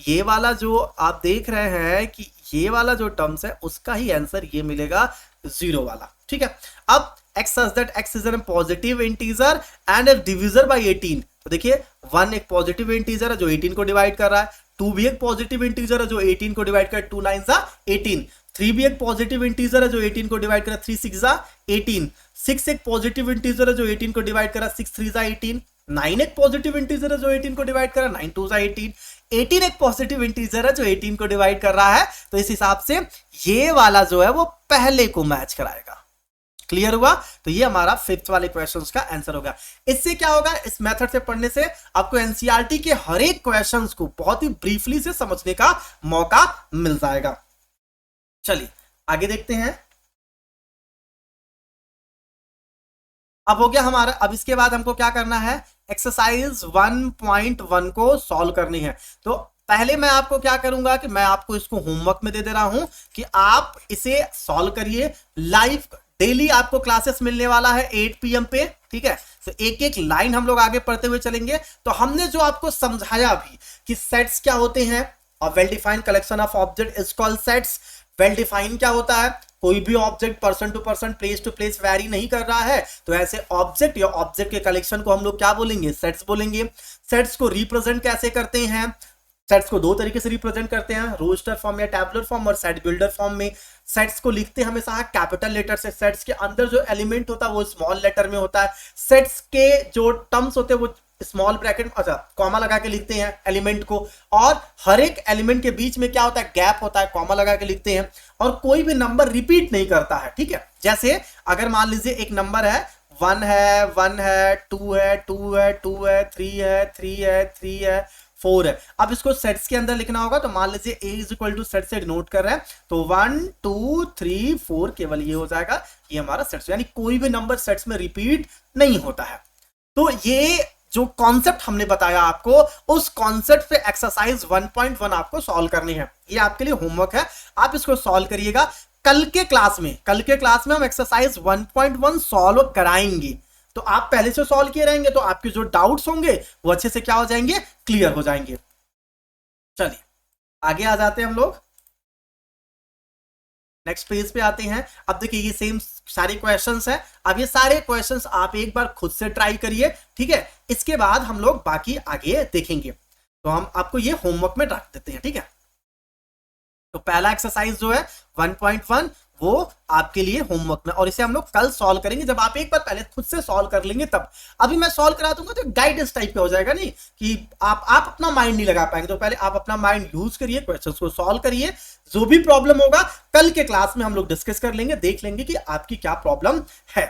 [SPEAKER 1] ये वाला जो आप देख रहे हैं कि ये वाला जो टर्म्स है उसका ही आंसर ये मिलेगा, 0 वाला, ठीक है। अब x such that x is an positive integer and a divisor by 18। तो देखिए 1 एक पॉजिटिव इंटीजर है जो 18 को डिवाइड कर रहा है, 2 भी एक पॉजिटिव इंटीजर है जो 18 को डिवाइड कर 2 9 18, 3 भी एक पॉजिटिव इंटीजर है जो 18 को डिवाइड करा 3 6 18, 6 एक पॉजिटिव इंटीजर है जो 18 को डिवाइड करा 6 3 18, 9 एक पॉजिटिव इंटीजर है जो 18 को डिवाइड करा 9 2 18, 18 एक पॉजिटिव इंटीजर है जो 18 को डिवाइड कर रहा है। तो इस हिसाब से ये वाला जो है वो पहले को मैच कराएगा। क्लियर हुआ? तो ये हमारा 5th वाले क्वेश्चंस का आंसर होगा। इससे क्या होगा, इस मेथड से पढ़ने से आपको एनसीईआरटी के हर एक क्वेश्चंस को बहुत ही ब्रीफली से समझने का मौका मिल जाएगा। चलिए आगे देखते हैं। अब हो गया हमारा, अब इसके बाद हमको क्या करना है, एक्सरसाइज 1.1 को सॉल्व करनी है। तो पहले मैं आपको क्या करूंगा कि मैं आपको इसको होमवर्क में दे दे रहा हूं कि आप इसे सॉल्व करिए। लाइव डेली आपको क्लासेस मिलने वाला है 8 PM पे, ठीक है। तो एक एक लाइन हम लोग आगे पढ़ते हुए चलेंगे। तो हमने जो आपको समझाया भी कि सेट्स क्या होते हैं, और well defined collection of object is called sets. Well defined क्या होता है, कोई भी object person to person place to place vary नहीं कर रहा है, तो ऐसे ऑब्जेक्ट या ऑब्जेक्ट के कलेक्शन को हम लोग क्या बोलेंगे, सेट्स बोलेंगे। सेट्स को रिप्रेजेंट कैसे करते हैं, सेट्स को दो तरीके से रिप्रेजेंट करते हैं, रोस्टर फॉर्म या टैबुलर फॉर्म और सेट बिल्डर फॉर्म में। सेट्स को लिखते हमेशा कैपिटल लेटर से, सेट्स के अंदर जो एलिमेंट होता है वो स्मॉल लेटर में होता है, सेट्स के जो टर्म्स होते हैं वो स्मॉल ब्रैकेट, अच्छा कॉमा लगा के लिखते हैं एलिमेंट को, और हर एक एलिमेंट के बीच में क्या होता है, गैप होता है, कॉमा लगा के लिखते हैं, और कोई भी नंबर रिपीट नहीं करता है, ठीक है। जैसे अगर मान लीजिए एक नंबर है 1 है 1 है 2 है 2 है 2 है 3 है 3 है 3 है 4 है। अब इसको सेट्स के अंदर लिखना होगा, तो मान लीजिए a is equal to set से डिनोट कर रहे हैं, तो 1 2 3 4 केवल ये हो जाएगा, ये हमारा सेट्स, यानी कोई भी नंबर सेट्स में रिपीट नहीं होता है। तो ये जो कॉन्सेप्ट हमने बताया आपको, उस कॉन्सेप्ट पे एक्सरसाइज 1.1 आपको सॉल्व करनी है। ये आपके लिए होमवर्क है, आप इसको सॉल्व करिएगा। कल के क्लास में हम एक्सरसाइज 1.1 सॉल्व कराएंगे, तो आप पहले से सॉल्व किए रहेंगे तो आपके जो डाउट्स होंगे वो अच्छे से क्या हो जाएंगे, क्लियर हो जाएंगे। चलिए आगे आ जाते हैं हम लोग, नेक्स्ट पेज पे आते हैं। अब देखिए ये सेम सारे क्वेश्चंस हैं। अब ये सारे क्वेश्चंस आप एक बार खुद से ट्राई करिए, ठीक है। इसके बाद हम लोग बाकी आगे देखेंगे, तो हम आपको ये होमवर्क में रख देते हैं, ठीक है। तो पहला एक्सरसाइज जो है 1.1 वो आपके लिए होमवर्क में, और इसे हम लोग कल सॉल्व करेंगे, जब आप एक बार पहले खुद से सॉल्व कर लेंगे तब। अभी मैं सॉल्व करा दूंगा तो गाइडेंस टाइप का हो जाएगा, नहीं कि आप अपना माइंड नहीं लगा पाएंगे। तो पहले आप अपना माइंड यूज करिए, क्वेश्चंस को सॉल्व करिए, जो भी प्रॉब्लम होगा कल के क्लास में हम लोग डिस्कस कर लेंगे, देख लेंगे कि आपकी क्या प्रॉब्लम है।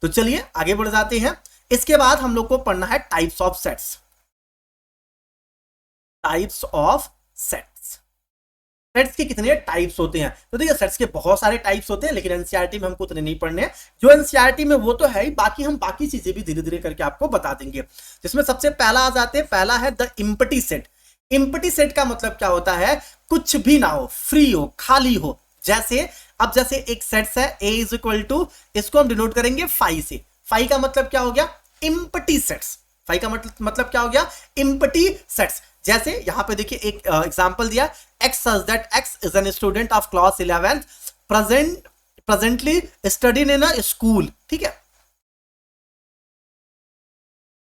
[SPEAKER 1] तो चलिए आगे बढ़ जाते हैं। इसके बाद हम लोग को पढ़ना है types of sets. Types of sets, sets के कितने टाइप्स होते हैं? तो देखिए सेट्स के बहुत सारे टाइप्स होते हैं, लेकिन एनसीईआरटी में हमको उतने नहीं पढ़ने हैं। जो एनसीईआरटी में वो तो है ही, बाकी हम बाकी चीजें भी धीरे धीरे करके आपको बता देंगे। जिसमें सबसे पहला आ जाते हैं, पहला है the empty set. Empty set का मतलब क्या होता है, कुछ भी ना हो, फ्री हो, खाली हो। जैसे अब जैसे एक सेट्स है a इज इक्वल टू, इसको हम डिनोट करेंगे 5 से। 5 का मतलब क्या हो गया, एम्प्टी सेट्स। 5 का मतलब क्या हो गया, एम्प्टी सेट्स। जैसे यहां पे देखिए एक एग्जांपल दिया, x such that x is N student of class 11 presently studying in a school, ठीक है।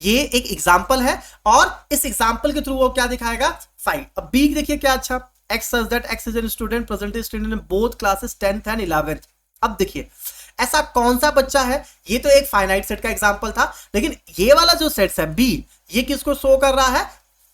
[SPEAKER 1] ये एक एग्जांपल है, और इस एग्जांपल के थ्रू वो क्या दिखाएगा, 5। अब b देखिए क्या अच्छा, x such that x is N student presently studying in both classes 10th and 11th। अब देखिए ऐसा कौन सा बच्चा है, ये तो एक फाइनाइट सेट का एग्जांपल था, लेकिन ये वाला जो सेट्स है b, ये किसको शो कर रहा है,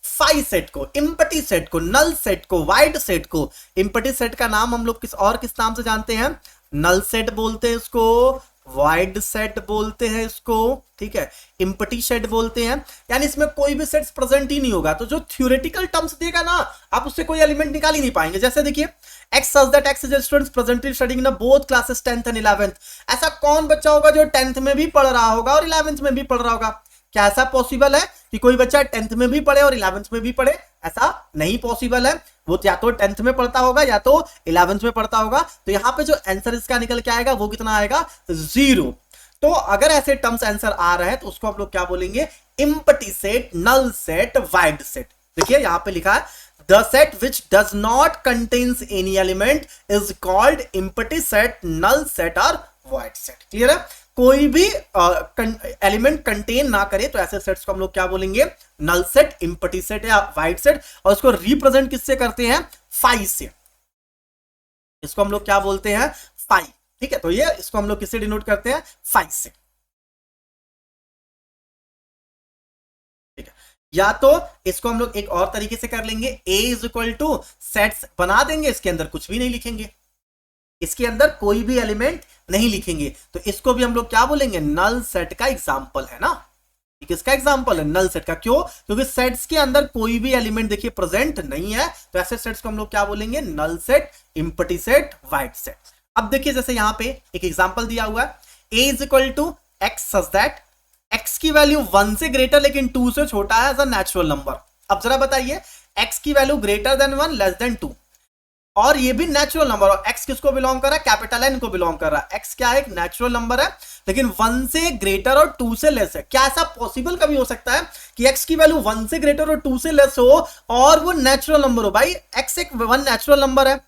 [SPEAKER 1] 5 सेट को, एम्प्टी सेट को, नल सेट को, वाइड सेट को। एम्प्टी सेट का नाम हम लोग किस नाम से जानते हैं, नल सेट बोलते हैं इसको, वाइड सेट बोलते हैं इसको, ठीक है, इम्पटी सेट बोलते हैं, यानी इसमें कोई भी सेट्स प्रेजेंट ही नहीं होगा। तो जो थ्योरेटिकल टर्म्स देगा ना, आप उससे कोई एलिमेंट निकाल ही नहीं पाएंगे। जैसे देखिए, x such that x is students presently studying in both classes 10th and 11th। ऐसा कौन बच्चा होगा जो 10th में भी पढ़ रहा होगा और 11th में भी पढ़ रहा होगा? क्या ऐसा पॉसिबल है कि कोई बच्चा 10th में भी पढ़े और 11th में भी पढ़े? ऐसा नहीं पॉसिबल है। वो या तो 10th में पढ़ता होगा या तो 11th में पढ़ता होगा। तो यहां पे जो आंसर इसका निकल के आएगा वो कितना आएगा? 0। तो अगर ऐसे टर्म्स आंसर आ रहे हैं तो उसको हम लोग क्या बोलेंगे? Empty set, null set, void set. देखिए यहां पे लिखा है the set which does not contains any element is called empty set, null set और वाइड सेट। क्लियर है? कोई भी एलिमेंट कंटेन ना करे तो ऐसे सेट्स को हम लोग क्या बोलेंगे? नल सेट, एम्प्टी सेट या वाइड सेट। और इसको रिप्रेजेंट किससे करते हैं? फाई से। इसको हम लोग क्या बोलते हैं? फाई। ठीक है, तो ये इसको हम लोग किससे डिनोट करते हैं? फाई से। ठीक है, या तो इसको हम लोग एक और तरीके से कर लेंगे, a is equal two sets बना देंगे, इसके अंदर कुछ भी नहीं लिखेंगे, इसके अंदर कोई भी एलिमेंट नहीं लिखेंगे, तो इसको भी हम लोग क्या बोलेंगे? नल सेट का एग्जांपल है ना। किसका एग्जांपल है? नल सेट का। क्यों? क्योंकि सेट्स के अंदर कोई भी एलिमेंट देखिए प्रेजेंट नहीं है, तो ऐसे सेट्स को हम लोग क्या बोलेंगे? Null set, empty set, void set. अब देखिए जैसे यहां पे एक एग्जांपल दिया हुआ है, a is equal to x such that x की वैल्यू 1 से ग्रेटर लेकिन 2 से छोटा है एज अ नेचुरल नंबर। अब जरा बताइए, x की value greater then 1, less than 2, और ये भी नेचुरल नंबर, और x किसको बिलोंग कर रहा है? कैपिटल N को बिलोंग कर रहा है। x क्या है? एक नेचुरल नंबर है, लेकिन 1 से ग्रेटर और 2 से लेस है। क्या ऐसा पॉसिबल कभी हो सकता है कि x की वैल्यू 1 से ग्रेटर और 2 से लेस हो और वो नेचुरल नंबर हो? भाई x एक 1 नेचुरल नंबर है,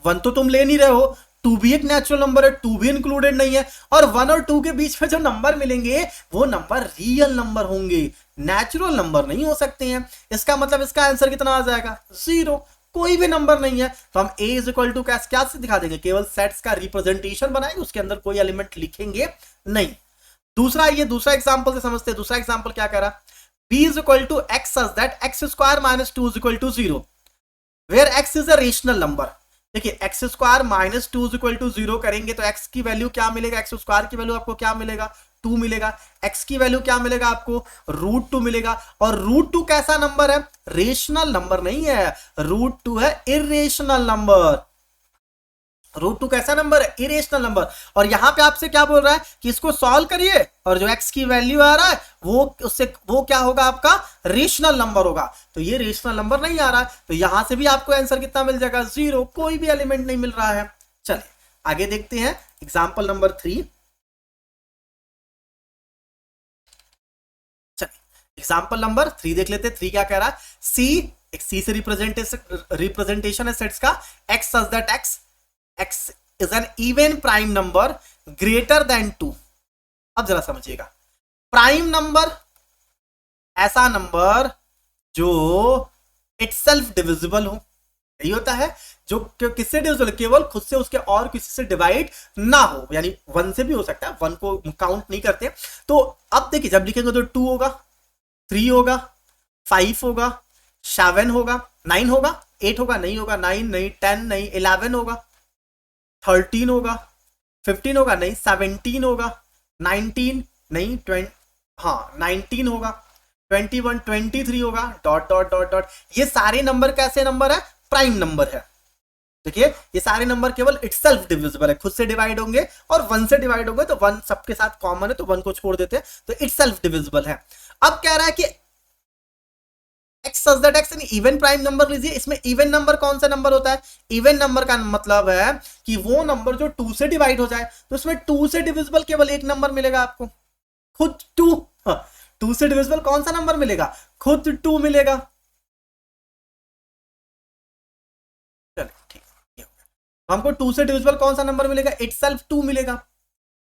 [SPEAKER 1] 1 तो तुम ले नहीं रहे हो, 2 भी एक नेचुरल नंबर है, 2 भी इंक्लूडेड नहीं है, और 1 और 2 के बीच में जो नंबर मिलेंगे वो नंबर रियल नंबर होंगे, नेचुरल नंबर नहीं हो सकते हैं। इसका मतलब इसका आंसर कितना आ जाएगा? 0। कोई भी नंबर नहीं है, तो हम a इज इक्वल टू क्या से दिखा देंगे? केवल सेट्स का रिप्रेजेंटेशन बनाएंगे, उसके अंदर कोई एलिमेंट लिखेंगे नहीं। दूसरा, ये दूसरा एग्जांपल से समझते हैं। दूसरा एग्जांपल क्या कह रहा? b is equal to x such that x square minus 2 is equal to 0 where x is a rational number. देखिए X square minus 2 is equal to 0 करेंगे तो x की वैल्यू क्या मिलेगा? एक्स स्क्वायर की वैल्यू आपको क्या मिलेगा? 2 मिलेगा। x की वैल्यू क्या मिलेगा आपको? √2 मिलेगा। और √2 कैसा नंबर है? रेशनल नंबर नहीं है, √2 है इरेशनल नंबर। √2 कैसा नंबर है? Irrational number. और यहां पे आपसे क्या बोल रहा है कि इसको सॉल्व करिए, और जो x की वैल्यू आ रहा है वो क्या होगा? आपका रेशनल नंबर होगा। तो ये रेशनल नंबर नहीं आ रहा है, तो यहां से भी आपको आंसर कितना मिल जाएगा? 0। कोई भी एलिमेंट नहीं मिल रहा है। चलिए आगे देखते हैं एग्जाम्पल नंबर 3। चलिए एग्जाम्पल नंबर 3 देख लेते हैं। 3 क्या कह रहा है? एक सी से रिप्रेजेंटेशन है सेट्स का, x such that x is N even prime number greater than 2। अब जरा समझिएगा, प्राइम नंबर ऐसा नंबर जो इटसेल्फ डिविजिबल हो, यही होता है जो किससे डिविजिबल? केवल खुद से, उसके और किसी से डिवाइड ना हो, यानी 1 से भी हो सकता है, 1 को काउंट नहीं करते। तो अब देखिए जब लिखेंगे तो 2 होगा, 3 होगा, 5 होगा, 7 होगा, 9 होगा, 8 होगा, नहीं होगा, 9 नहीं, 10 नहीं, 11 होगा, 13 होगा, 15 होगा, नहीं, 17 होगा, 19 नहीं, 20, हाँ 19 होगा, 21, 23 होगा, डॉट डॉट डॉट डॉट। ये सारे नंबर कैसे नंबर है? प्राइम नंबर है। देखिए ये सारे नंबर केवल इटसेल्फ डिविजिबल है, खुद से डिवाइड होंगे, और 1 से डिवाइड होंगे तो 1 सबके साथ कॉमन है तो 1 को छोड़ देते हैं, तो इटसेल्फ डिविजिबल है। अब कह रहा है कि x such that x even prime number लीजिए। इसमें इवन नंबर कौन सा नंबर होता है? इवन नंबर का मतलब है कि वो नंबर जो 2 से डिवाइड हो जाए, तो इसमें 2 से डिविजिबल केवल एक नंबर मिलेगा आपको, खुद 2। 2 से डिविजिबल कौन सा नंबर मिलेगा? खुद 2 मिलेगा। चलिए ठीक है, हमको 2 से डिविजिबल कौन सा नंबर मिलेगा? इटसेल्फ 2 मिलेगा।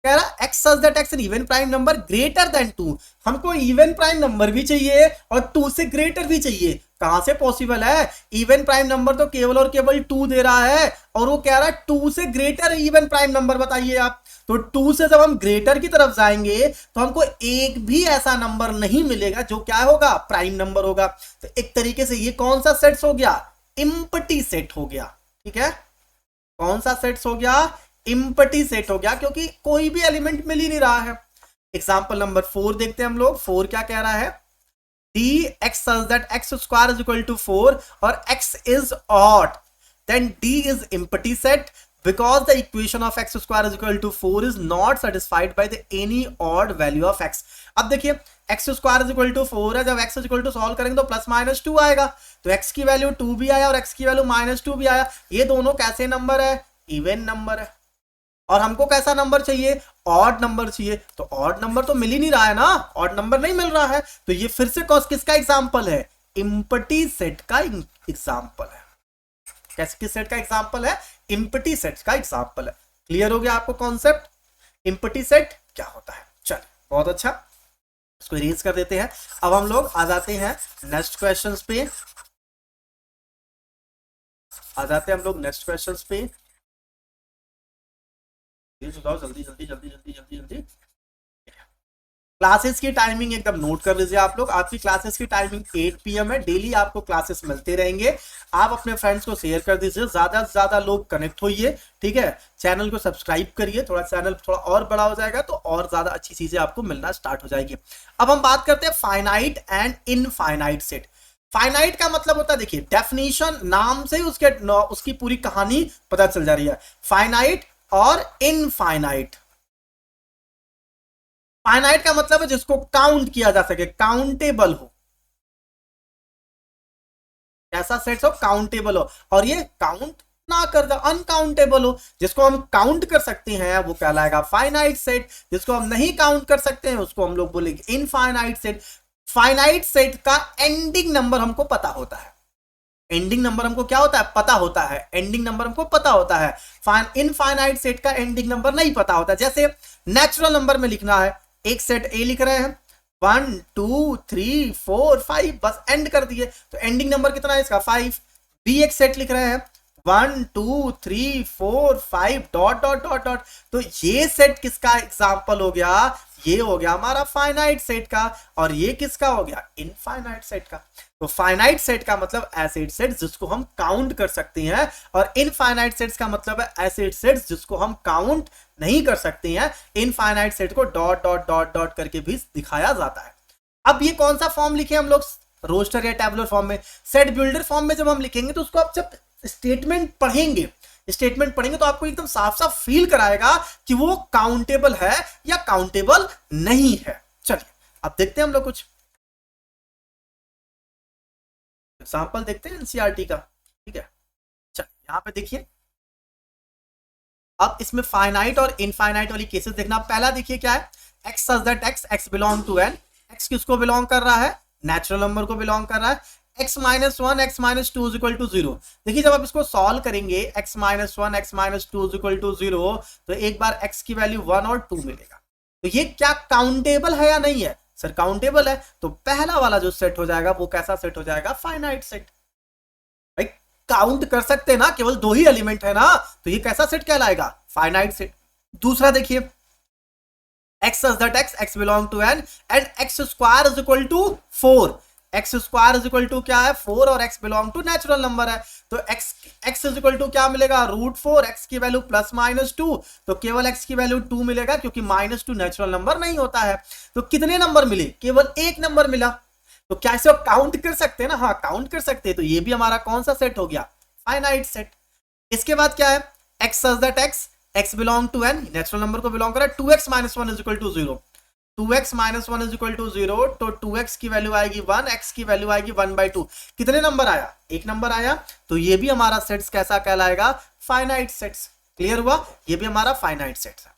[SPEAKER 1] कह रहा x such that x even prime number greater than 2। हमको इवन प्राइम नंबर भी चाहिए और 2 से ग्रेटर भी चाहिए। कहां से पॉसिबल है? इवन प्राइम नंबर तो केवल और केवल 2 दे रहा है, और वो कह रहा है 2 से ग्रेटर इवन प्राइम नंबर बताइए आप। तो 2 से जब हम ग्रेटर की तरफ जाएंगे तो हमको एक भी ऐसा नंबर नहीं मिलेगा जो क्या होगा? प्राइम नंबर होगा। तो एक तरीके से ये कौन सा सेट्स हो गया? एम्प्टी सेट हो गया। ठीक है, कौन सा सेट्स हो गया? इम्पटी सेट हो गया क्योंकि कोई भी एलिमेंट मिल ही नहीं रहा है। एग्जाम्पल नंबर 4 देखते हैं हम लोग। 4 क्या कह रहा है, D x such that x square is equal to 4 और x is odd, then D is empty set because the equation of x square is equal to 4 is not satisfied by the any odd value of x। अब देखिए x square is equal to 4 है, जब x is equal to solve करेंगे तो plus minus 2 आएगा, तो x की value 2 भी आया और x की वैल्यू माइनस 2 भी आया। ये दोनों कैसे नंबर है, इवन नंबर है। और हमको कैसा नंबर चाहिए, ऑड नंबर चाहिए, तो ऑड नंबर तो मिल ही नहीं रहा है ना, ऑड नंबर नहीं मिल रहा है, तो ये फिर से किसका एग्जाम्पल है, इम्पटी सेट का एग्जाम्पल है। कैसे किस सेट का एग्जाम्पल है, इम्पटी सेट का एग्जाम्पल है। क्लियर हो गया आपको कॉन्सेप्ट, इम्पटी सेट क्या होता है। चलिए बहुत अच्छा, इसको इरेज कर देते हैं। अब हम लोग आ जाते हैं नेक्स्ट क्वेश्चंस पे, आ जाते हैं हम लोग नेक्स्ट क्वेश्चंस पे। जल्दी जल्दी जल्दी जल्दी जल्दी जल्दी। क्लासेस की टाइमिंग एकदम नोट कर लीजिए आप लोग। आपकी क्लासेस की टाइमिंग 8 PM है। डेली आपको क्लासेस मिलते रहेंगे। आप अपने फ्रेंड्स को शेयर कर दीजिए, ज्यादा से ज्यादा लोग कनेक्ट होइए, ठीक है। चैनल को सब्सक्राइब करिए, थोड़ा चैनल थोड़ा और बड़ा हो जाएगा तो और ज्यादा अच्छी चीजें आपको मिलना स्टार्ट हो जाएगी। अब हम बात करते हैं finite and infinite set. Finite का मतलब होता है, देखिए डेफिनेशन नाम से उसकी पूरी कहानी पता चल जा रही है। फाइनाइट और इनफाइनाइट। फाइनाइट का मतलब है जिसको काउंट किया जा सके, काउंटेबल हो, ऐसा सेट हो काउंटेबल हो, और ये काउंट ना कर दे, अनकाउंटेबल हो, जिसको हम काउंट कर सकते हैं वो कहलाएगा फाइनाइट सेट, जिसको हम नहीं काउंट कर सकते हैं उसको हम लोग बोलेंगे इनफाइनाइट सेट। फाइनाइट सेट का एंडिंग नंबर हमको पता होता है, एंडिंग नंबर हमको क्या होता है, पता होता है, एंडिंग नंबर हमको पता होता है। इनफाइनाइट सेट का एंडिंग नंबर नहीं पता होता। जैसे नेचुरल नंबर में लिखना है, एक सेट ए लिख रहे हैं 1 2 3 4 5, बस एंड कर दिए, तो एंडिंग नंबर कितना है इसका 5। बी एक सेट लिख रहे हैं 1 2 3 4 5 डॉट डॉट डॉट डॉट, तो ये सेट किसका एग्जाम्पल हो गया, ये हो गया हमारा फाइनाइट सेट का, और ये किसका हो गया, इनफाइनाइट सेट का। तो फाइनाइट सेट का मतलब ऐसे सेट जिसको हम काउंट कर सकते हैं, और इनफाइनाइट सेट्स का मतलब है ऐसे सेट्स जिसको हम काउंट नहीं कर सकते हैं। Infinite set co dot dot dot dot करके भी दिखाया जाता है। अब ये कौन सा फॉर्म लिखे हम लोग, रोस्टर या टैबुलर फॉर्म में। सेट बिल्डर फॉर्म में जब हम लिखेंगे तो उसको आप जब स्टेटमेंट पढ़ेंगे तो आपको एकदम साफ साफ फील कराएगा कि वो काउंटेबल है या काउंटेबल नहीं है। चलिए अब देखते हैं हम लोग कुछ एग्जांपल देखते हैं एनसीईआरटी का, ठीक है। चलिए यहां पे देखिए, अब इसमें फाइनाइट और इनफाइनाइट वाली केसेस देखना। पहला देखिए क्या है, x such that x belong to N. X किसको बिलोंग कर रहा है, नेचुरल नंबर को बिलोंग कर रहा है। x minus 1 x minus 2 is equal to 0। देखिए जब आप इसको सॉल्व करेंगे x minus 1 x minus 2 is equal to 0, तो एक बार x की वैल्यू 1 और 2 मिलेगा। तो ये क्या काउंटेबल है या नहीं है, सर काउंटेबल है। तो पहला वाला जो सेट हो जाएगा वो कैसा सेट हो जाएगा, फाइनाइट सेट। भाई काउंट कर सकते हैं ना, केवल 2 ही एलिमेंट है ना, तो ये कैसा सेट कहलाएगा, फाइनाइट सेट। दूसरा देखिए, x such that x belong to n and x square is equal to 4। x square is equal to क्या है, 4, और x belong to natural number है, तो x इज इक्वल टू क्या मिलेगा, √4। x की वैल्यू प्लस माइनस 2, तो केवल x की वैल्यू 2 मिलेगा क्योंकि -2 नेचुरल नंबर नहीं होता है। तो कितने नंबर मिले, केवल एक नंबर मिला। तो क्या इसे काउंट कर सकते हैं ना, हाँ काउंट कर सकते हैं। तो ये भी हमारा कौन सा सेट हो गया, फाइनाइट सेट। इसके बाद क्या है, x such that x belong to n, natural number को बिलोंग कर रहा है। 2x minus 1 is equal to 0, 2x minus 1 is equal to 0, तो 2x की वैल्यू आएगी 1, x की वैल्यू आएगी 1/2। कितने नंबर आया, एक नंबर आया। तो ये भी हमारा सेट्स कैसा कहलाएगा, फाइनाइट सेट्स। क्लियर हुआ, ये भी हमारा फाइनाइट सेट्स है।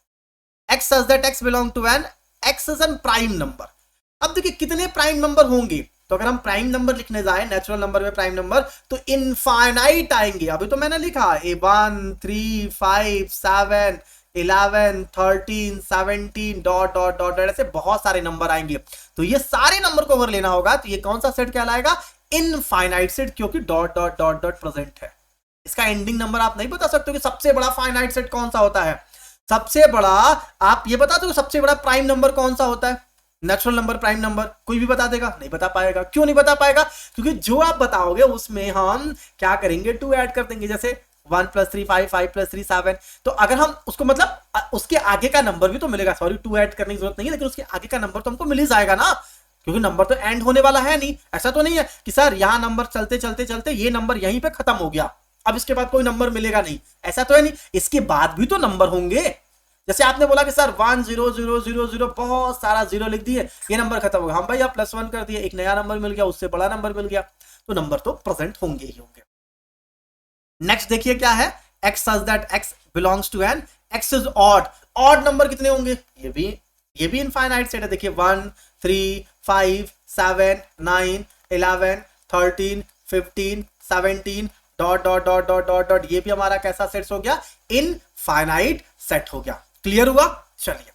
[SPEAKER 1] x such that x belong to n, x is an prime number. अब देखिए कितने प्राइम नंबर होंगे, तो अगर हम प्राइम नंबर लिखने जाए नेचुरल नंबर में प्राइम नंबर, तो इनफाइनाइट आएंगे। अभी तो मैंने लिखा 1 3 5 7 11 13 17 डॉट डॉट डॉट ऐसे बहुत सारे नंबर आएंगे। तो ये सारे नंबर को अगर लेना होगा तो ये कौन सा सेट कहलाएगा, इनफाइनाइट सेट, क्योंकि dot dot dot dot present है। इसका एंडिंग नंबर आप नहीं बता सकते कि सबसे बड़ा फाइनाइट सेट कौन सा होता है। सबसे बड़ा आप ये बता दो सबसे बड़ा प्राइम नंबर कौन सा होता है, नेचुरल नंबर प्राइम नंबर, कोई भी बता देगा, नहीं बता पाएगा। क्यों नहीं बता पाएगा, क्योंकि जो आप बताओगे उसमें हम क्या करेंगे, 2 ऐड कर देंगे। जैसे 1 + 3 5, 5 + 3 7। तो अगर हम उसको मतलब उसके आगे का नंबर भी तो मिलेगा, सॉरी 2 ऐड करने की जरूरत नहीं है, लेकिन उसके आगे का नंबर तो हमको मिल ही जाएगा ना, क्योंकि नंबर तो एंड होने वाला है नहीं। ऐसा तो नहीं है कि सर यहां नंबर चलते चलते चलते ये नंबर यहीं पे खत्म हो गया, अब इसके बाद कोई नंबर मिलेगा नहीं, ऐसा तो है नहीं, इसके बाद भी तो नंबर होंगे। जैसे आपने बोला कि सर 1 0 0 0 0 बहुत सारा जीरो लिख दिए, ये नंबर खत्म हो गया, हम भाई आप +1 कर दिए, एक नया नंबर मिल गया, उससे बड़ा नंबर मिल गया, तो नंबर तो प्रेजेंट होंगे ही होंगे। नेक्स्ट देखिए क्या है, x such that x belongs to n, x is odd, odd number कितने होंगे, ये भी इनफाइनाइट सेट है। देखिए 1 3 5 7 9 11 13 15 17 dot dot dot dot dot dot, ये भी हमारा कैसा सेट हो गया, इनफाइनाइट सेट हो गया। क्लियर हुआ? चलिए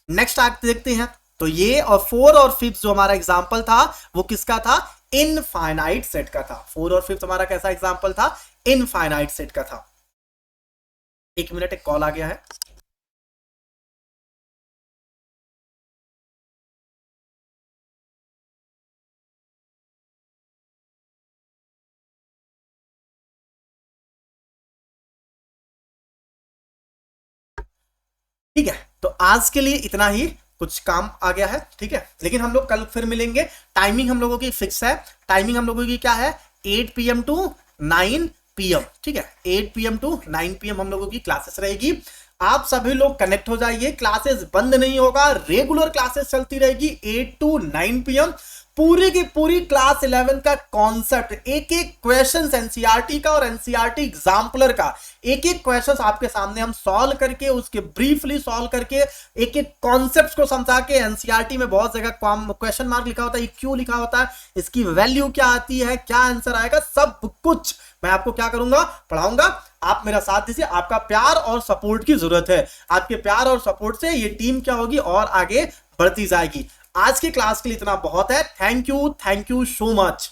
[SPEAKER 1] नेक्स्ट आगे देखते हैं। तो ये और 4 और 5 जो हमारा एग्जांपल था वो किसका था, इनफाइनाइट सेट का था। 4 और 5 हमारा कैसा एग्जांपल था, इनफाइनाइट सेट का था। एक मिनट, एक कॉल आ गया है। ठीक है, तो आज के लिए इतना ही, कुछ काम आ गया है, ठीक है, लेकिन हम लोग कल फिर मिलेंगे। टाइमिंग हम लोगों की फिक्स है, टाइमिंग हम लोगों की क्या है, 8 PM टू 9 PM, ठीक है, 8 PM टू 9 PM हम लोगों की क्लासेस रहेगी। आप सभी लोग कनेक्ट हो जाइए, क्लासेस बंद नहीं होगा, रेगुलर क्लासेस चलती रहेगी 8 टू 9 PM। पूरी की पूरी क्लास 11 का कॉन्सेप्ट, एक एक क्वेश्चन एनसीईआरटी का और एनसीईआरटी एग्जाम्पलर का, एक एक क्वेश्चन आपके सामने हम सॉल्व करके, उसके ब्रीफली सॉल्व करके, एक एक कॉन्सेप्ट को समझा के, एनसीईआरटी में बहुत जगह क्वेश्चन मार्क लिखा होता है, क्यों लिखा होता है, इसकी वैल्यू क्या आती है, क्या आंसर आएगा, सब कुछ मैं आपको क्या करूंगा, पढ़ाऊंगा। आप मेरा साथ दीजिए, आपका प्यार और सपोर्ट की जरूरत है। आपके प्यार और सपोर्ट से ये टीम क्या होगी, और आगे बढ़ती जाएगी। आज की क्लास के लिए इतना बहुत है। Thank you so much.